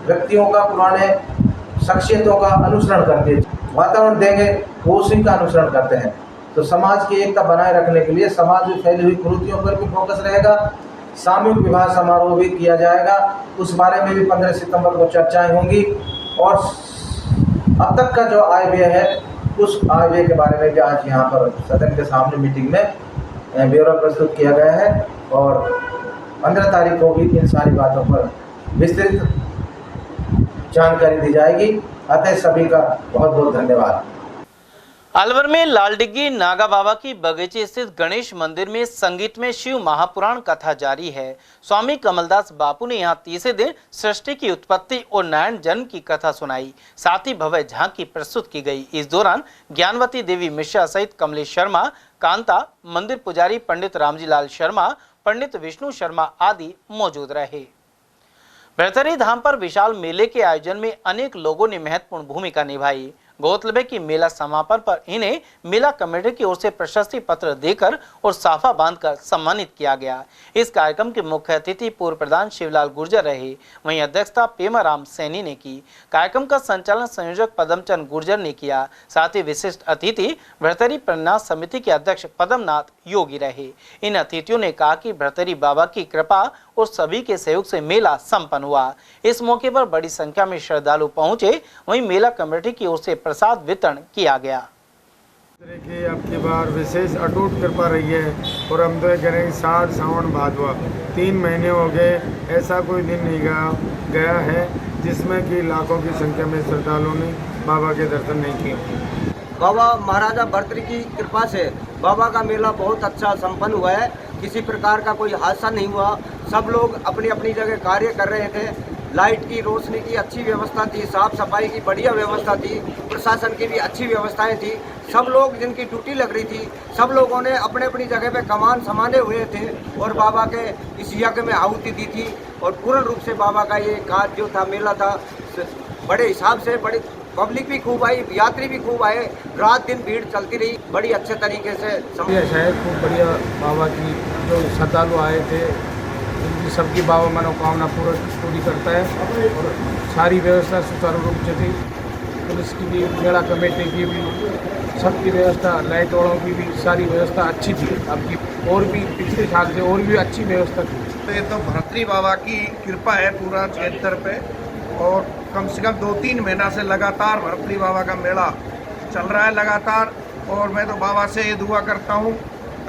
व्यक्तियों का, पुराने शख्सियतों का अनुसरण करती है, वातावरण देंगे वो उसी का अनुसरण करते हैं। तो समाज की एकता बनाए रखने के लिए समाज में फैली हुई कुरीतियों पर भी फोकस रहेगा। सामूहिक विवाह समारोह भी किया जाएगा, उस बारे में भी 15 सितंबर को चर्चाएं होंगी। और अब तक का जो आय व्यय है, उस आय व्यय के बारे में भी आज यहाँ पर सदन के सामने मीटिंग में ब्यौरा प्रस्तुत किया गया है और 15 तारीख को भी इन सारी बातों पर विस्तृत जानकारी दी जाएगी। अतः सभी का बहुत बहुत धन्यवाद। अलवर में लालडिग्गी नागा बाबा की बगीचे स्थित गणेश मंदिर में संगीत में शिव महापुराण कथा जारी है। स्वामी कमलदास बापू ने यहाँ तीसरे दिन सृष्टि की उत्पत्ति और नारायण जन्म की कथा सुनाई। साथ ही भव्य झांकी प्रस्तुत की गई। इस दौरान ज्ञानवती देवी मिश्रा सहित कमलेश शर्मा, कांता, मंदिर पुजारी पंडित रामजी लाल शर्मा, पंडित विष्णु शर्मा आदि मौजूद रहे। भरतरी धाम पर विशाल मेले के आयोजन में अनेक लोगों ने महत्वपूर्ण भूमिका निभाई। गौरतलब है कि मेला समापन पर इन्हें मेला कमेटी की ओर से प्रशस्ति पत्र देकर और साफा बांधकर सम्मानित किया गया। इस कार्यक्रम के मुख्य अतिथि पूर्व प्रधान शिवलाल गुर्जर रहे। वहीं अध्यक्षता पेमाराम सैनी ने की। कार्यक्रम का संचालन संयोजक पदमचंद गुर्जर ने किया। साथ ही विशिष्ट अतिथि भरतरी प्रन्यास समिति के अध्यक्ष पदमनाथ योगी रहे। इन अतिथियों ने कहा कि भरतरी बाबा की कृपा और सभी के सहयोग से मेला संपन्न हुआ। इस मौके पर बड़ी संख्या में श्रद्धालु पहुंचे। वहीं मेला कमेटी की ओर से प्रसाद वितरण किया गया। की अब की बार विशेष अटूट कृपा रही है और हम तो करें साठ सावन भादवा 3 महीने हो गए, ऐसा कोई दिन नहीं गया है जिसमें कि लाखों की संख्या में श्रद्धालुओं ने बाबा के दर्शन नहीं किए। बाबा महाराजा भरतरी की कृपा से बाबा का मेला बहुत अच्छा संपन्न हुआ है। किसी प्रकार का कोई हादसा नहीं हुआ। सब लोग अपनी अपनी जगह कार्य कर रहे थे। लाइट की, रोशनी की अच्छी व्यवस्था थी, साफ सफाई की बढ़िया व्यवस्था थी, प्रशासन की भी अच्छी व्यवस्थाएं थी। सब लोग जिनकी ड्यूटी लग रही थी, सब लोगों ने अपने अपनी जगह पे कमान संभाले हुए थे और बाबा के इस यज्ञ में आहुति दी थी। और पूर्ण रूप से बाबा का ये कार्य जो था, मेला था, बड़े हिसाब से, बड़ी पब्लिक भी खूब आई, यात्री भी खूब आए, रात दिन भीड़ चलती रही, बड़ी अच्छे तरीके से। शहर खूब बढ़िया बाबा की जो श्रद्धालु आए थे, उनकी सबकी बाबा मनोकामना पूरी करता है और सारी व्यवस्था सुचारू रूप से थी। पुलिस की भी, मेला कमेटी की भी, सबकी व्यवस्था, लाइट वालों की भी सारी व्यवस्था अच्छी थी। अब की और भी पिछले साल से और भी अच्छी व्यवस्था थी। तो ये तो भरतरी बाबा की कृपा है पूरा क्षेत्र पे और कम से कम 2-3 महीना से लगातार भरतरी बाबा का मेला चल रहा है लगातार। और मैं तो बाबा से ये दुआ करता हूँ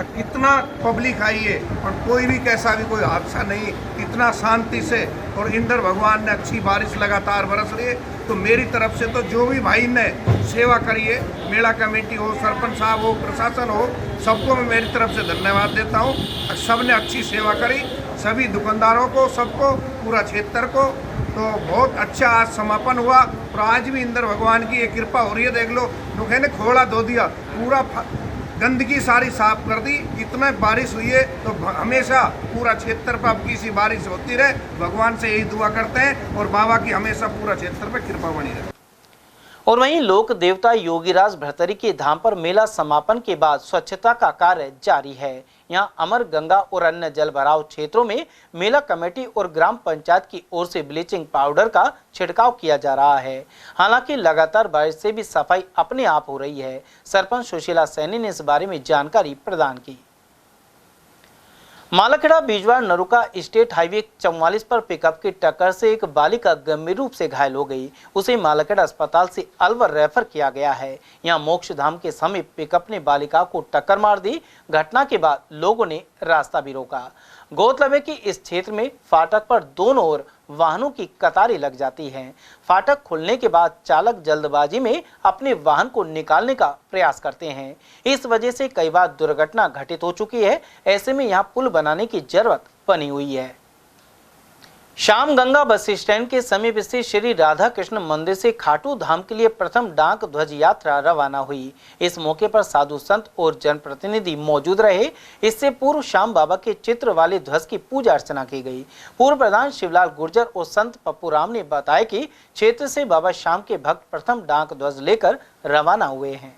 कितना पब्लिक आई है और कोई भी कैसा भी कोई हादसा नहीं, इतना शांति से, और इंद्र भगवान ने अच्छी बारिश लगातार बरस रही है। तो मेरी तरफ से तो जो भी भाई ने सेवा करी है, मेला कमेटी हो, सरपंच साहब हो, प्रशासन हो, सबको मैं मेरी तरफ से धन्यवाद देता हूँ। सब ने अच्छी सेवा करी, सभी दुकानदारों को, सबको, पूरा क्षेत्र को। तो बहुत अच्छा आज समापन हुआ और आज भी इंद्र भगवान की ये कृपा हो रही है। देख लो, नुखे ने खोला धो दिया, पूरा गंदगी सारी साफ कर दी। इतना बारिश हुई है तो हमेशा पूरा क्षेत्र पर अब की बारिश होती रहे, भगवान से यही दुआ करते हैं और बाबा की हमेशा पूरा क्षेत्र पर कृपा बनी रहे। और वहीं लोक देवता योगीराज भरतरी के धाम पर मेला समापन के बाद स्वच्छता का कार्य जारी है। यहां अमर गंगा और अन्य जल भराव क्षेत्रों में मेला कमेटी और ग्राम पंचायत की ओर से ब्लीचिंग पाउडर का छिड़काव किया जा रहा है। हालांकि लगातार बारिश से भी सफाई अपने आप हो रही है। सरपंच सुशीला सैनी ने इस बारे में जानकारी प्रदान की। मालाखेड़ा बिजवाड़ नरुका स्टेट हाईवे 44 पर पिकअप की टक्कर से एक बालिका गंभीर रूप से घायल हो गई। उसे मालाखेड़ा अस्पताल से अलवर रेफर किया गया है। यहां मोक्षधाम के समीप पिकअप ने बालिका को टक्कर मार दी। घटना के बाद लोगों ने रास्ता भी रोका। गौरतलब है कि इस क्षेत्र में फाटक पर दोनों ओर वाहनों की कतारें लग जाती हैं। फाटक खुलने के बाद चालक जल्दबाजी में अपने वाहन को निकालने का प्रयास करते हैं। इस वजह से कई बार दुर्घटना घटित हो चुकी है। ऐसे में यहां पुल बनाने की जरूरत बनी हुई है। श्याम गंगा बस स्टैंड के समीप स्थित श्री राधा कृष्ण मंदिर से खाटू धाम के लिए प्रथम डाक ध्वज यात्रा रवाना हुई। इस मौके पर साधु संत और जनप्रतिनिधि मौजूद रहे। इससे पूर्व श्याम बाबा के चित्र वाले ध्वज की पूजा अर्चना की गई। पूर्व प्रधान शिवलाल गुर्जर और संत पप्पू राम ने बताया कि क्षेत्र से बाबा श्याम के भक्त प्रथम डाक ध्वज लेकर रवाना हुए हैं।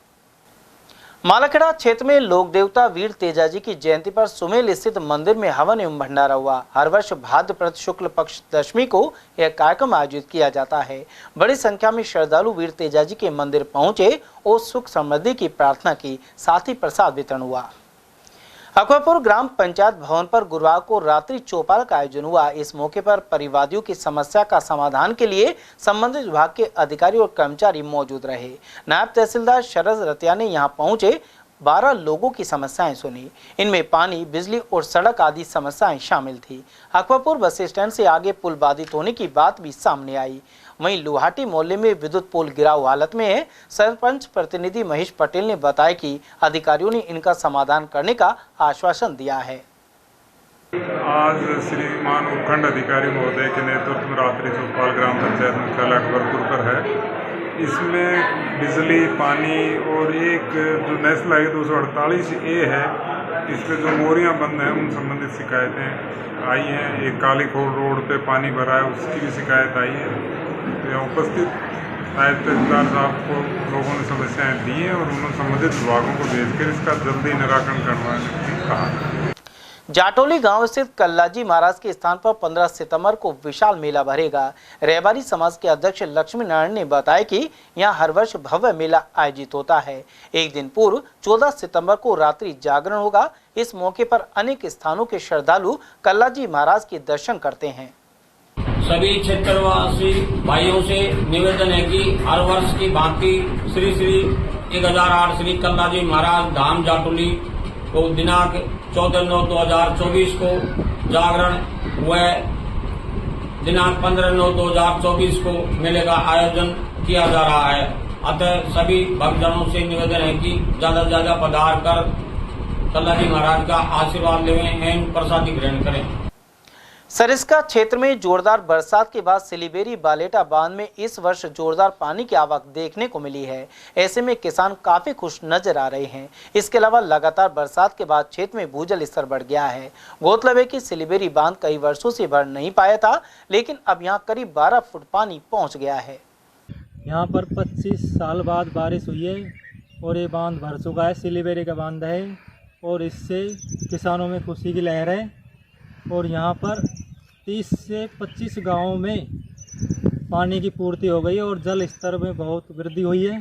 मालाखेड़ा क्षेत्र में लोक देवता वीर तेजाजी की जयंती पर सुमेल स्थित मंदिर में हवन एवं भंडारा हुआ। हर वर्ष भाद्रपद शुक्ल पक्ष दशमी को यह कार्यक्रम आयोजित किया जाता है। बड़ी संख्या में श्रद्धालु वीर तेजाजी के मंदिर पहुंचे और सुख समृद्धि की प्रार्थना की, साथ ही प्रसाद वितरण हुआ। अकबरपुर ग्राम पंचायत भवन पर गुरुवार को रात्रि चौपाल का आयोजन हुआ। इस मौके पर परिवादियों की समस्या का समाधान के लिए संबंधित विभाग के अधिकारी और कर्मचारी मौजूद रहे। नायब तहसीलदार शरद रतिया ने यहां पहुंचे 12 लोगों की समस्याएं सुनी। इनमें पानी, बिजली और सड़क आदि समस्याएं शामिल थी। अकबरपुर बस स्टैंड से आगे पुल बाधित होने की बात भी सामने आई। वहीं लुहाटी मोहल्ले में विद्युत पोल गिरा हुआ हालत में है। सरपंच प्रतिनिधि महेश पटेल ने बताया कि अधिकारियों ने इनका समाधान करने का आश्वासन दिया है। आज श्रीमान उपखंड अधिकारी महोदय के नेतृत्व में रात्रि चौपाल ग्राम पंचायत मुख्यालय अकबरपुर पर है। इसमें बिजली, पानी और एक जो नेशनल हाईवे 248A है, इस पर जो मोरियां बंद हैं उन संबंधित शिकायतें आई हैं। एक कालीखोल रोड पे पानी भरा है, उसकी भी शिकायत आई है। यहाँ उपस्थित नायब तहसीलदार साहब को लोगों ने समस्याएं दी हैं और उन्होंने संबंधित विभागों को भेजकर इसका जल्दी निराकरण करवाने की कहा। जाटोली गांव स्थित कल्लाजी महाराज के स्थान पर 15 सितंबर को विशाल मेला भरेगा। रहबारी समाज के अध्यक्ष लक्ष्मी नारायण ने बताया कि यहां हर वर्ष भव्य मेला आयोजित होता है। एक दिन पूर्व 14 सितंबर को रात्रि जागरण होगा। इस मौके पर अनेक स्थानों के श्रद्धालु कल्लाजी महाराज के दर्शन करते हैं। सभी क्षेत्रवासी भाइयों से निवेदन है कि हर वर्ष की भांति श्री 1008 श्री कल्लाजी महाराज धाम जाटोली को दिनांक 14/9/2024 को जागरण व दिनांक 15/9/2024 को मेले का आयोजन किया जा रहा है। अतः सभी भक्तजनों से निवेदन है कि ज्यादा से ज्यादा पधार कर कल्लाजी महाराज का आशीर्वाद लेवें एवं प्रसादी ग्रहण करें। सरिस्का क्षेत्र में जोरदार बरसात के बाद सिलीबेरी बालेटा बांध में इस वर्ष जोरदार पानी की आवक देखने को मिली है। ऐसे में किसान काफी खुश नजर आ रहे हैं। इसके अलावा लगातार बरसात के बाद क्षेत्र में भूजल स्तर बढ़ गया है। गौरतलब है कि सिलीबेरी बांध कई वर्षों से भर नहीं पाया था, लेकिन अब यहाँ करीब 12 फुट पानी पहुँच गया है। यहाँ पर 25 साल बाद बारिश हुई है और ये बांध भर चुका है। सिलीबेरी का बांध है और इससे किसानों में खुशी की लहर है। और यहाँ पर 30 से 25 गांवों में पानी की पूर्ति हो गई और जल स्तर में बहुत वृद्धि हुई है।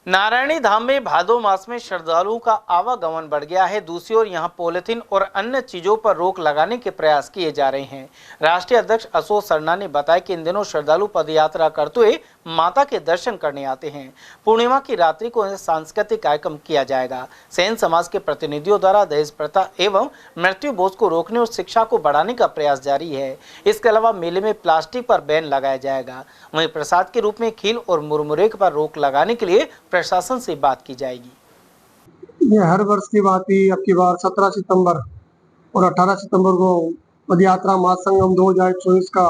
नारायणी धाम में भादो मास में श्रद्धालुओं का आवागमन बढ़ गया है। दूसरी ओर यहां पॉलिथीन और अन्य चीजों पर रोक लगाने के प्रयास किए जा रहे हैं। राष्ट्रीय अध्यक्ष अशोक सरना ने बताया कि इन दिनों श्रद्धालु पदयात्रा करते हुए माता के दर्शन करने आते हैं। पूर्णिमा की रात्रि को सांस्कृतिक कार्यक्रम किया जाएगा। सैन समाज के प्रतिनिधियों द्वारा दहेज प्रथा एवं मृत्यु बोझ को रोकने और शिक्षा को बढ़ाने का प्रयास जारी है। इसके अलावा मेले में प्लास्टिक पर बैन लगाया जाएगा। वहीं प्रसाद के रूप में खील और मुरमुरे पर रोक लगाने के लिए प्रशासन से बात की जाएगी। ये हर वर्ष की बात ही अब की बार 17 सितंबर और 18 सितंबर को पदयात्रा महासंगम 2024 का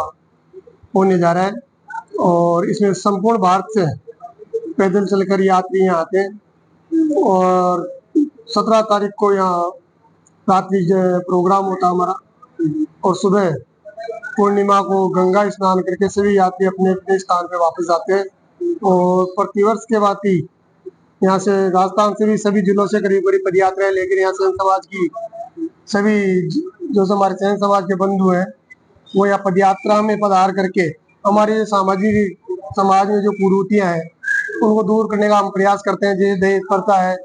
होने जा रहा है और इसमें संपूर्ण भारत से पैदल चलकर यात्री यहाँ आते हैं और 17 तारीख को यहाँ रात्रि प्रोग्राम होता हमारा और सुबह पूर्णिमा को गंगा स्नान करके सभी यात्री अपने अपने स्थान पे वापस आते हैं। और प्रतिवर्ष के बाद ही यहाँ से राजस्थान से भी सभी जिलों से करीब करीब पदयात्राएं लेकर यहाँ सैन समाज की सभी जो हमारे सैन समाज के बंधु हैं वो यहाँ पदयात्रा में पधार करके हमारे सामाजिक समाज में जो कुरीतियां हैं उनको दूर करने का हम प्रयास करते हैं। जैसे दहेज प्रथा है,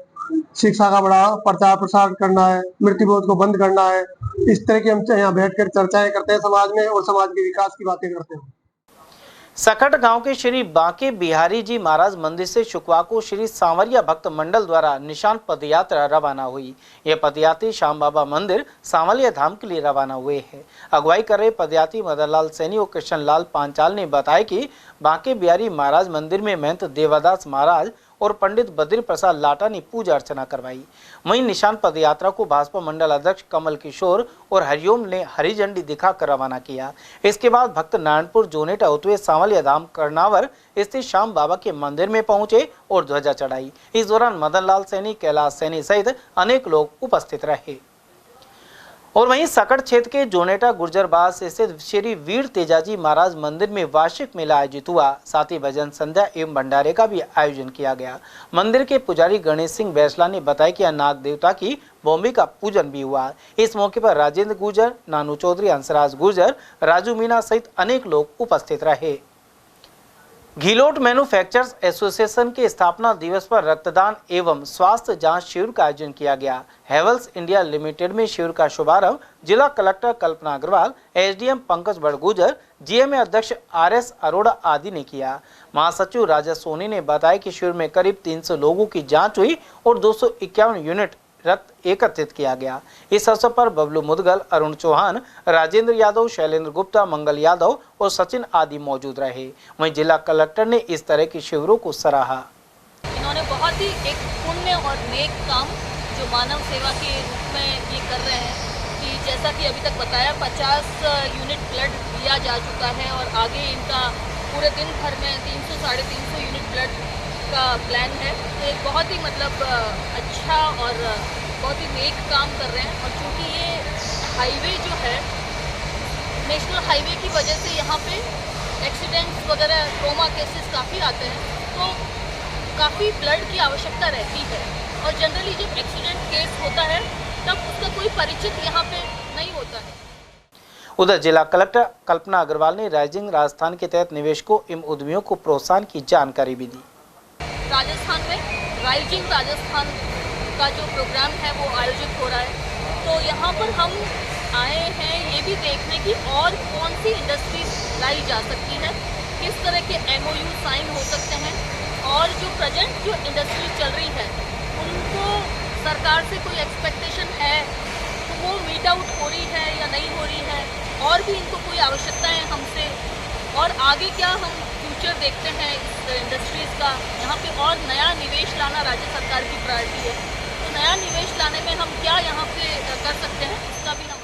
शिक्षा का बड़ा प्रचार प्रसार करना है, मृत्युबोध को बंद करना है। इस तरह की हम यहाँ बैठकर चर्चाएं करते हैं समाज में और समाज के विकास की बातें करते हैं। सकट गांव के श्री बांके बिहारी जी महाराज मंदिर से शुक्रवार को श्री सांवरिया भक्त मंडल द्वारा निशान पदयात्रा रवाना हुई। यह पदयात्री श्याम बाबा मंदिर सांवलिया धाम के लिए रवाना हुए हैं। अगुवाई कर रहे पदयात्री मदन लाल सैनी और कृष्ण लाल पांचाल ने बताया कि बांके बिहारी महाराज मंदिर में महंत देवादास महाराज और पंडित बद्री प्रसाद लाटा ने पूजा अर्चना करवाई। वहीं निशान पदयात्रा को भाजपा मंडल अध्यक्ष कमल किशोर और हरिओम ने हरी झंडी दिखाकर रवाना किया। इसके बाद भक्त नारायणपुर जोनेटा होते हुए सांवलिया धाम कर्नावर स्थित श्याम बाबा के मंदिर में पहुंचे और ध्वजा चढ़ाई। इस दौरान मदन लाल सैनी, कैलाश सैनी सहित अनेक लोग उपस्थित रहे। और वहीं सकट क्षेत्र के जोनेटा गुर्जरबास स्थित श्री वीर तेजाजी महाराज मंदिर में वार्षिक मेला आयोजित हुआ। साथ ही भजन संध्या एवं भंडारे का भी आयोजन किया गया। मंदिर के पुजारी गणेश सिंह बैसला ने बताया कि नाग देवता की भूमि का पूजन भी हुआ। इस मौके पर राजेंद्र गुर्जर, नानू चौधरी, हंसराज गुर्जर, राजू मीना सहित अनेक लोग उपस्थित रहे। घिलोट मैन्युफैक्चरर्स एसोसिएशन के स्थापना दिवस पर रक्तदान एवं स्वास्थ्य जांच शिविर का आयोजन किया गया। हेवल्स इंडिया लिमिटेड में शिविर का शुभारंभ जिला कलेक्टर कल्पना अग्रवाल, एसडीएम पंकज बड़गुजर, जीएमए अध्यक्ष आरएस अरोड़ा आदि ने किया। महासचिव राजा सोनी ने बताया कि शिविर में करीब 300 लोगों की जाँच हुई और 251 यूनिट रक्त एकत्रित किया गया। इस अवसर पर बबलू मुदगल, अरुण चौहान, राजेंद्र यादव, शैलेंद्र गुप्ता, मंगल यादव और सचिन आदि मौजूद रहे। वहीं जिला कलेक्टर ने इस तरह के शिविरों को सराहा। इन्होंने बहुत ही एक पुण्य और नेक काम जो मानव सेवा के रूप में ये कर रहे हैं कि जैसा कि अभी तक बताया 50 यूनिट ब्लड दिया जा चुका है और आगे इनका पूरे दिन भर में 300-350 यूनिट ब्लड का प्लान है। तो एक बहुत ही अच्छा और बहुत ही नेक काम कर रहे हैं। और चूँकि ये हाईवे जो है नेशनल हाईवे की वजह से यहाँ पे एक्सीडेंट्स वगैरह ट्रोमा केसेस काफ़ी आते हैं, तो काफ़ी ब्लड की आवश्यकता रहती है। और जनरली जब एक्सीडेंट केस होता है तब उसका कोई परिचित यहाँ पे नहीं होता है। उधर जिला कलेक्टर कल्पना अग्रवाल ने राइजिंग राजस्थान के तहत निवेशकों एवं उद्यमियों को प्रोत्साहन की जानकारी भी दी। राजस्थान में राइजिंग राजस्थान का जो प्रोग्राम है वो आयोजित हो रहा है। तो यहाँ पर हम आए हैं ये भी देखने की और कौन सी इंडस्ट्रीज लाई जा सकती है, किस तरह के MOU साइन हो सकते हैं और जो प्रेजेंट जो इंडस्ट्री चल रही है उनको सरकार से कोई एक्सपेक्टेशन है तो वो मीट आउट हो रही है या नहीं हो रही है, और भी इनको कोई आवश्यकताएं हमसे, और आगे क्या हम फ्यूचर देखते हैं इस इंडस्ट्रीज़ का। यहाँ पे और नया निवेश लाना राज्य सरकार की प्रायोरिटी है। तो नया निवेश लाने में हम क्या यहाँ पे कर सकते हैं इसका भी हम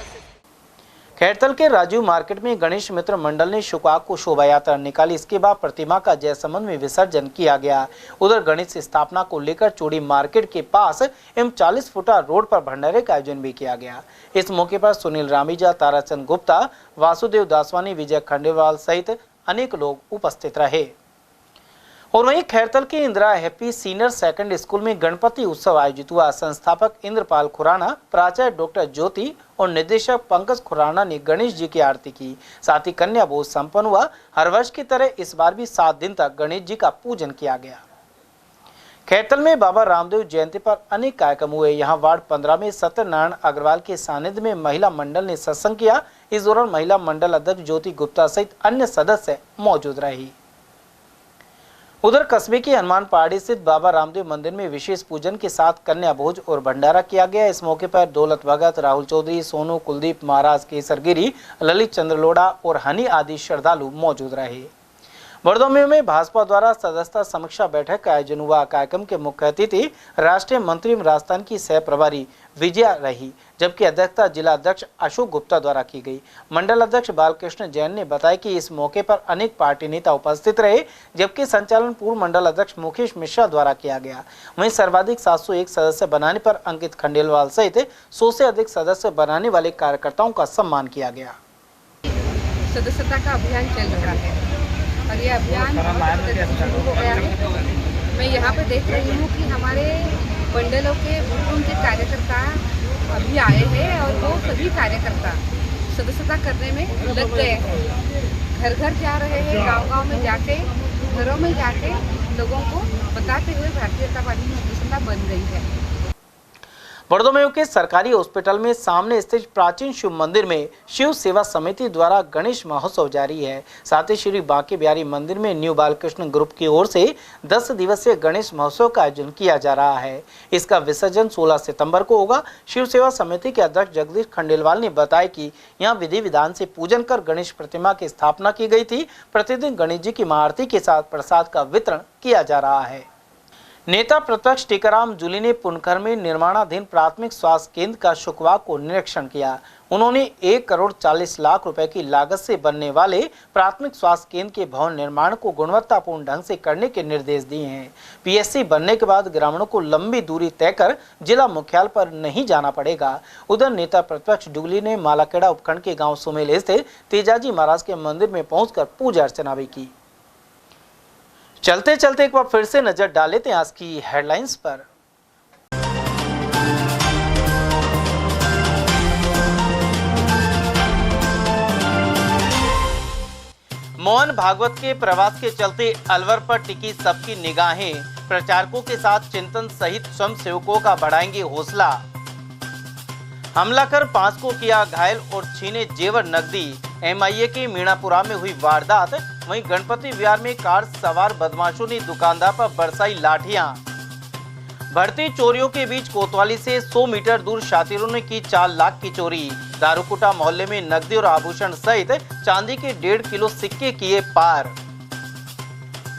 खैरतल के राजीव मार्केट में गणेश मित्र मंडल ने शुक्रवार को शोभा यात्रा निकाली। इसके बाद प्रतिमा का जयसमंद में विसर्जन किया गया। उधर गणेश स्थापना को लेकर चूड़ी मार्केट के पास एम 40 फुटा रोड पर भंडारे का आयोजन भी किया गया। इस मौके पर सुनील रामीजा, ताराचंद गुप्ता, वासुदेव दासवानी, विजय खंडेवाल सहित अनेक लोग उपस्थित रहे। और वहीं खैरतल के Indira happy senior secondary school में गणपति उत्सव आयोजित हुआ। संस्थापक इंद्रपाल खुराना, प्राचार्य डॉक्टर ज्योति और निदेशक पंकज खुराना ने गणेश जी की आरती की। साथ ही कन्या भोज संपन्न हुआ। हर वर्ष की तरह इस बार भी 7 दिन तक गणेश जी का पूजन किया गया। खैरतल में बाबा रामदेव जयंती पर अनेक कार्यक्रम हुए। यहाँ वार्ड 15 में सत्यनारायण अग्रवाल के सानिध्य में महिला मंडल ने सत्संग किया। इस दौरान महिला मंडल अध्यक्ष ज्योति गुप्ता सहित अन्य सदस्य मौजूद रही। उधर कस्बे की हनुमान पहाड़ी स्थित बाबा रामदेव मंदिर में विशेष पूजन के साथ कन्या भोज और भंडारा किया गया। इस मौके पर दौलत भगत, राहुल चौधरी, सोनू, कुलदीप महाराज, केसरगिरी, ललित चंद्रलोड़ा और हनी आदि श्रद्धालु मौजूद रहे। बड़दौमी में भाजपा द्वारा सदस्यता समीक्षा बैठक का आयोजन हुआ। कार्यक्रम के मुख्य अतिथि राष्ट्रीय मंत्री राजस्थान की सह प्रभारी विजया रही, जबकि अध्यक्षता जिला अध्यक्ष अशोक गुप्ता द्वारा की गई। मंडल अध्यक्ष बालकृष्ण जैन ने बताया कि इस मौके पर अनेक पार्टी नेता उपस्थित रहे, जबकि संचालन पूर्व मंडल अध्यक्ष मुकेश मिश्रा द्वारा किया गया। वहीं सर्वाधिक 701 सदस्य बनाने पर अंकित खंडेलवाल सहित 100 से अधिक सदस्य बनाने वाले कार्यकर्ताओं का सम्मान किया गया। सदस्यता का अभियान चल रहा है और ये अभियान शुरू हो गया है। मैं यहाँ पे देख रही हूँ कि हमारे मंडलों के उनके कार्यकर्ता अभी आए हैं और वो सभी कार्यकर्ता सदस्यता करने में लग गए हैं। घर घर जा रहे हैं, गांव-गांव में जाके, घरों में जाके लोगों को बताते हुए भारतीय जनता पार्टी की सदस्यता बन गई है। बड़दोमेव के सरकारी हॉस्पिटल में सामने स्थित प्राचीन शिव मंदिर में शिव सेवा समिति द्वारा गणेश महोत्सव जारी है। साथ ही श्री बांके बिहारी मंदिर में न्यू बालकृष्ण ग्रुप की ओर से 10 दिवसीय गणेश महोत्सव का आयोजन किया जा रहा है। इसका विसर्जन 16 सितंबर को होगा। शिव सेवा समिति के अध्यक्ष जगदीश खंडेलवाल ने बताया कि यहाँ विधि विधान से पूजन कर गणेश प्रतिमा की स्थापना की गई थी। प्रतिदिन गणेश जी की महाआरती के साथ प्रसाद का वितरण किया जा रहा है। नेता प्रतिपक्ष टीकाराम जूली ने पुनखर में निर्माणाधीन प्राथमिक स्वास्थ्य केंद्र का शुक्रवार को निरीक्षण किया। उन्होंने 1 करोड़ 40 लाख रुपए की लागत से बनने वाले प्राथमिक स्वास्थ्य केंद्र के भवन निर्माण को गुणवत्तापूर्ण ढंग से करने के निर्देश दिए हैं। पीएससी बनने के बाद ग्रामीणों को लंबी दूरी तय कर जिला मुख्यालय पर नहीं जाना पड़ेगा। उधर नेता प्रतिपक्ष डुगली ने मालाखेड़ा उपखंड के गाँव सुमेल स्थित तेजाजी महाराज के मंदिर में पहुंचकर पूजा अर्चना भी की। चलते चलते एक बार फिर से नजर डाल लेते हैं आज की हेडलाइंस पर। मोहन भागवत के प्रवास के चलते अलवर पर टिकी सबकी निगाहें। प्रचारकों के साथ चिंतन सहित स्वयं सेवकों का बढ़ाएंगे हौसला। हमला कर 5 को किया घायल और छीने जेवर नकदी। एमआईए की मीणापुरा में हुई वारदात। वहीं गणपति विहार में कार सवार बदमाशों ने दुकानदार पर बरसाई लाठियां। बढ़ती चोरियों के बीच कोतवाली से 100 मीटर दूर शातिरों ने की 4 लाख की चोरी। दारूकुटा मोहल्ले में नकदी और आभूषण सहित चांदी के 1.5 किलो सिक्के किए पार।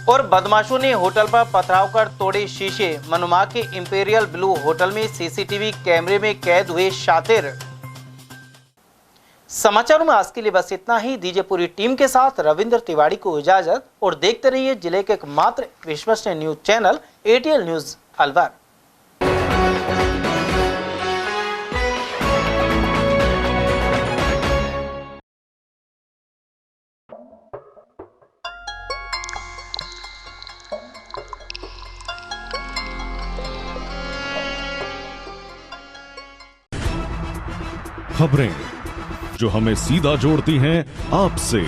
और बदमाशों ने होटल पर पथराव कर तोड़े शीशे। मनुमा के इंपीरियल ब्लू होटल में सीसीटीवी कैमरे में कैद हुए शातिर। समाचारों में आज के लिए बस इतना ही। दीजिए पूरी टीम के साथ रविंद्र तिवारी को इजाजत और देखते रहिए जिले के एकमात्र विश्वसनीय news channel ATL news Alwar. खबरें जो हमें सीधा जोड़ती हैं आपसे,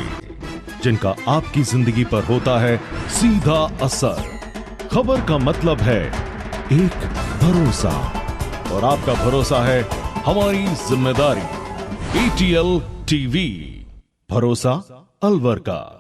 जिनका आपकी जिंदगी पर होता है सीधा असर। खबर का मतलब है एक भरोसा, और आपका भरोसा है हमारी जिम्मेदारी। एटीएल टीवी, भरोसा अलवर का।